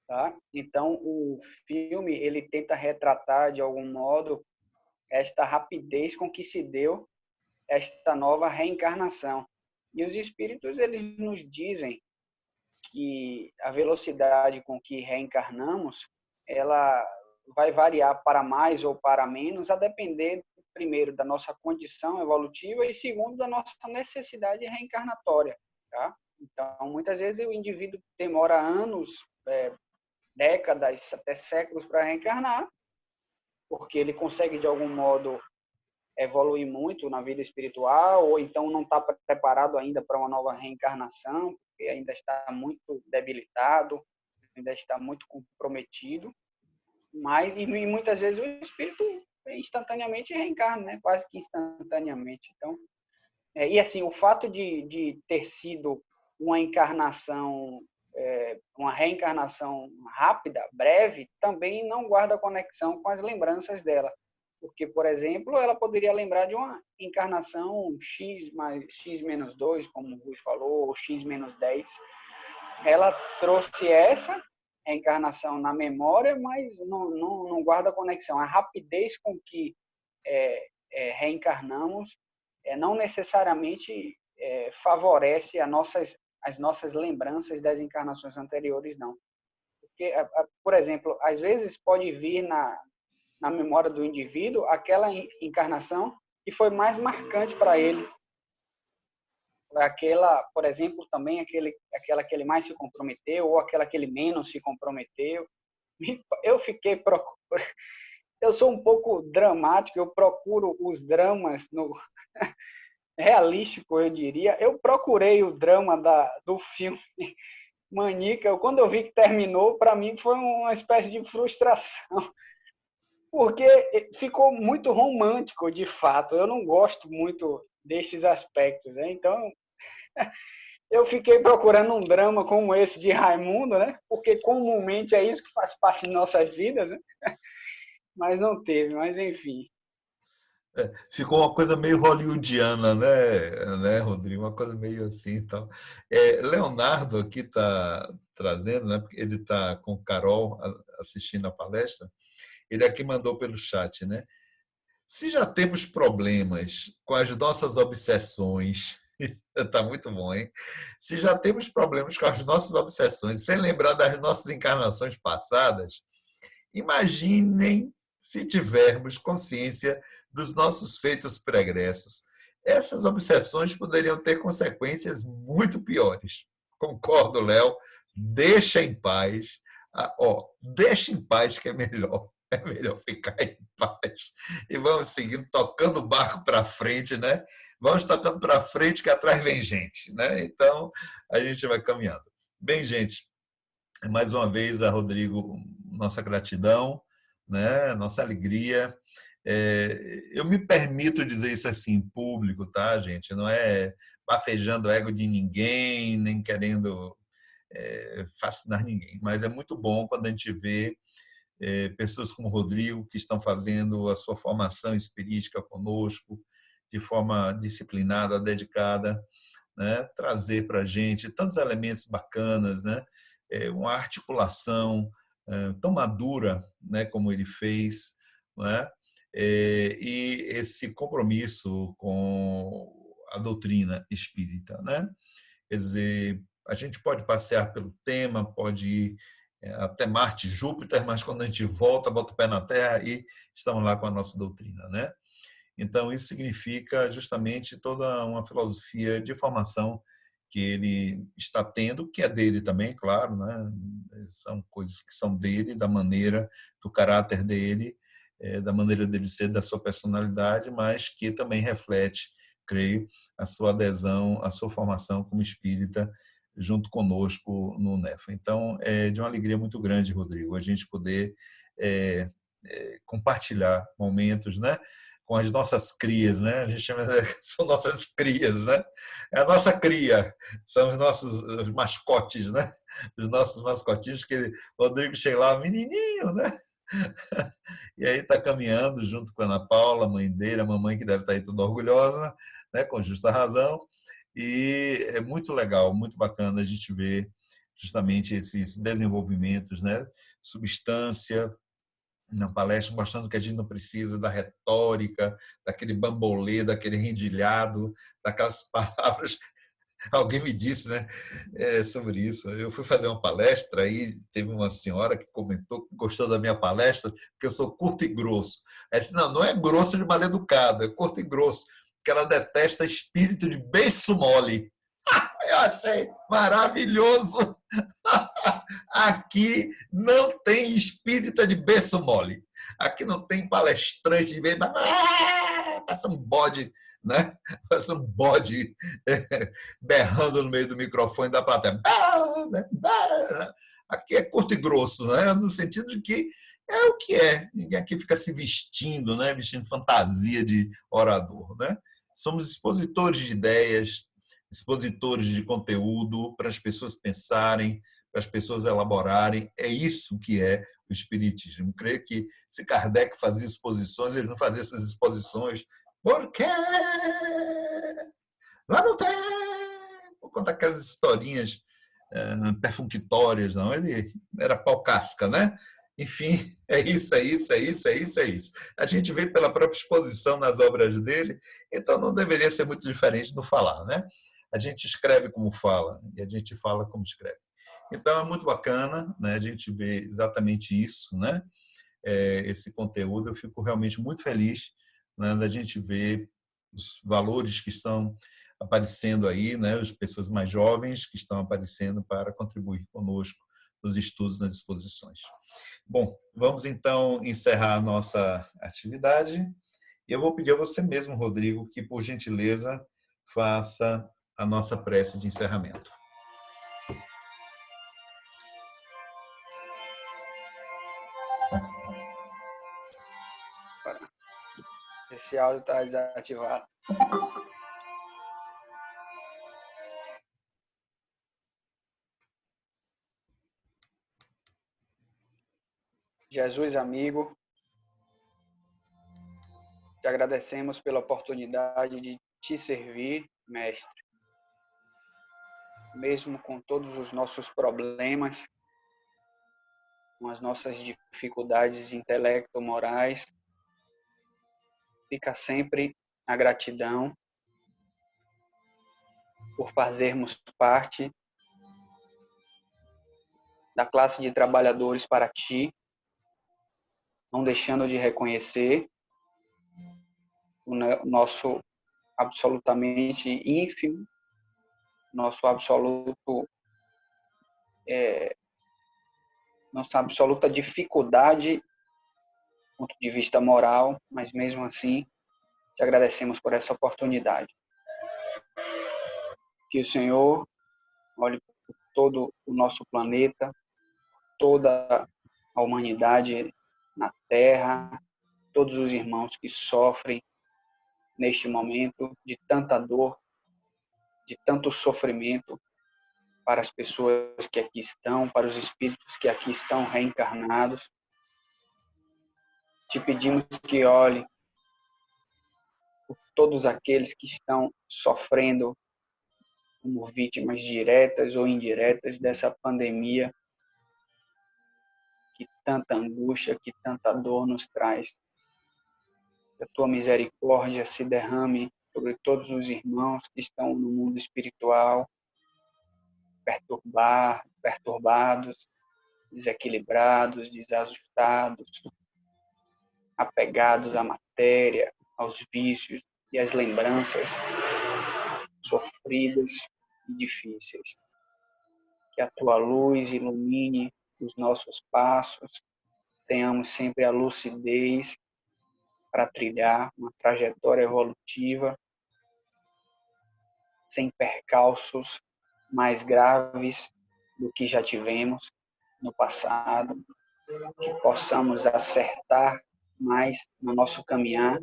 Tá? Então, o filme ele tenta retratar, de algum modo, esta rapidez com que se deu esta nova reencarnação. E os espíritos eles nos dizem que a velocidade com que reencarnamos, ela vai variar para mais ou para menos, a depender, primeiro, da nossa condição evolutiva e, segundo, da nossa necessidade reencarnatória. Tá? Então, muitas vezes, o indivíduo demora anos, décadas, até séculos para reencarnar, porque ele consegue, de algum modo, evoluir muito na vida espiritual, ou então não está preparado ainda para uma nova reencarnação, porque ainda está muito debilitado, ainda está muito comprometido, mas e muitas vezes o espírito instantaneamente reencarna, né? Quase que instantaneamente. Então, e assim, o fato de ter sido uma encarnação, uma reencarnação rápida, breve, também não guarda conexão com as lembranças dela. Porque, por exemplo, ela poderia lembrar de uma encarnação X menos 2, como o Rui falou, ou X menos 10. ela trouxe essa reencarnação na memória, mas não guarda conexão. A rapidez com que reencarnamos não necessariamente favorece as nossas lembranças das encarnações anteriores, não. Porque, por exemplo, às vezes pode vir na memória do indivíduo aquela encarnação que foi mais marcante para ele. Aquela, por exemplo, também aquela que ele mais se comprometeu ou aquela que ele menos se comprometeu. Eu sou um pouco dramático, eu procuro os dramas realístico, eu diria. Eu procurei o drama do filme Maníaca. Quando eu vi que terminou, para mim foi uma espécie de frustração, porque ficou muito romântico, de fato. Eu não gosto muito destes aspectos, né? Então, eu fiquei procurando um drama como esse de Raimundo, né? Porque comumente é isso que faz parte de nossas vidas, né? Mas não teve, mas enfim. Ficou uma coisa meio hollywoodiana, né, Rodrigo? Uma coisa meio assim e tal. Leonardo aqui está trazendo, né? Porque ele está com Carol assistindo a palestra. Ele aqui mandou pelo chat, né? Se já temos problemas com as nossas obsessões, está muito bom, hein? Se já temos problemas com as nossas obsessões, sem lembrar das nossas encarnações passadas, imaginem se tivermos consciência dos nossos feitos pregressos. Essas obsessões poderiam ter consequências muito piores. Concordo, Léo. Deixa em paz. Deixa em paz que é melhor. É melhor ficar em paz. E vamos seguindo, tocando o barco para frente, né? Vamos tocando para frente que atrás vem gente, né? Então, a gente vai caminhando. Bem, gente, mais uma vez, a Rodrigo, nossa gratidão, né? Nossa alegria. Eu me permito dizer isso assim em público, tá, gente? Não é bafejando o ego de ninguém, nem querendo fascinar ninguém, mas é muito bom quando a gente vê pessoas como o Rodrigo, que estão fazendo a sua formação espirítica conosco, de forma disciplinada, dedicada, né? Trazer para a gente tantos elementos bacanas, né? Uma articulação tão madura, né? Como ele fez, né? E esse compromisso com a doutrina espírita, né? Quer dizer, a gente pode passear pelo tema, pode ir até Marte, Júpiter, mas quando a gente volta, bota o pé na Terra e estamos lá com a nossa doutrina, né? Então, isso significa justamente toda uma filosofia de formação que ele está tendo, que é dele também, claro, né? São coisas que são dele, da maneira, do caráter dele, da maneira dele ser, da sua personalidade, mas que também reflete, creio, a sua adesão, a sua formação como espírita junto conosco no NEFA. Então, é de uma alegria muito grande, Rodrigo, a gente poder compartilhar momentos, né, com as nossas crias, né? A gente chama, são nossas crias, né? É a nossa cria, são os nossos mascotes, né? Os nossos mascotinhos que o Rodrigo chega lá, menininho, né? E aí está caminhando junto com a Ana Paula, a mãe dele, a mamãe que deve estar aí toda orgulhosa, né? Com justa razão. E é muito legal, muito bacana a gente ver justamente esses desenvolvimentos, né? Substância na palestra, mostrando que a gente não precisa da retórica, daquele bambolê, daquele rendilhado, daquelas palavras. Alguém me disse, né, sobre isso. Eu fui fazer uma palestra e teve uma senhora que comentou que gostou da minha palestra, porque eu sou curto e grosso. Ela disse, não é grosso de mal educado, é curto e grosso, porque ela detesta espírito de beiço mole. Eu achei maravilhoso. Aqui não tem espírita de berço mole. Aqui não tem palestrante de berço. Passa um bode, né? Passa um bode berrando no meio do microfone da plateia. Aqui é curto e grosso, né? No sentido de que é o que é. Ninguém aqui fica se vestindo, né? Vestindo fantasia de orador, né? Somos expositores de ideias, expositores de conteúdo para as pessoas pensarem, para as pessoas elaborarem. É isso que é o espiritismo. Eu creio que se Kardec fazia exposições, ele não fazia essas exposições porque lá no tempo, conta aquelas historinhas perfunctórias, não. Ele era pau-casca, né? Enfim, é isso, é isso, é isso, é isso, é isso. A gente vê pela própria exposição nas obras dele, então não deveria ser muito diferente no falar, né? A gente escreve como fala e a gente fala como escreve. Então é muito bacana, né? A gente vê exatamente isso, né? Esse conteúdo. Eu fico realmente muito feliz, né, da gente ver os valores que estão aparecendo aí, né? As pessoas mais jovens que estão aparecendo para contribuir conosco nos estudos, nas exposições. Bom, vamos então encerrar a nossa atividade. E eu vou pedir a você mesmo, Rodrigo, que, por gentileza, faça a nossa prece de encerramento. Esse áudio está desativado. Jesus, amigo, te agradecemos pela oportunidade de te servir, mestre. Mesmo com todos os nossos problemas, com as nossas dificuldades intelecto-morais, fica sempre a gratidão por fazermos parte da classe de trabalhadores para ti, não deixando de reconhecer o nosso absolutamente ínfimo, nossa absoluta dificuldade do ponto de vista moral, mas mesmo assim, te agradecemos por essa oportunidade. Que o Senhor olhe por todo o nosso planeta, toda a humanidade na Terra, todos os irmãos que sofrem neste momento de tanta dor, de tanto sofrimento, para as pessoas que aqui estão, para os espíritos que aqui estão reencarnados. Te pedimos que olhe por todos aqueles que estão sofrendo como vítimas diretas ou indiretas dessa pandemia, que tanta angústia, que tanta dor nos traz. Que a tua misericórdia se derrame sobre todos os irmãos que estão no mundo espiritual, perturbados, desequilibrados, desajustados, apegados à matéria, aos vícios e às lembranças sofridas e difíceis. Que a tua luz ilumine os nossos passos, tenhamos sempre a lucidez para trilhar uma trajetória evolutiva sem percalços mais graves do que já tivemos no passado, que possamos acertar mais no nosso caminhar,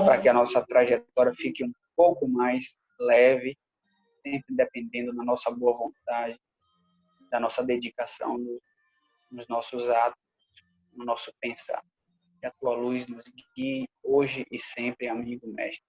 para que a nossa trajetória fique um pouco mais leve, sempre dependendo da nossa boa vontade, da nossa dedicação nos nossos atos, no nosso pensar. Que a tua luz nos guie hoje e sempre, amigo mestre.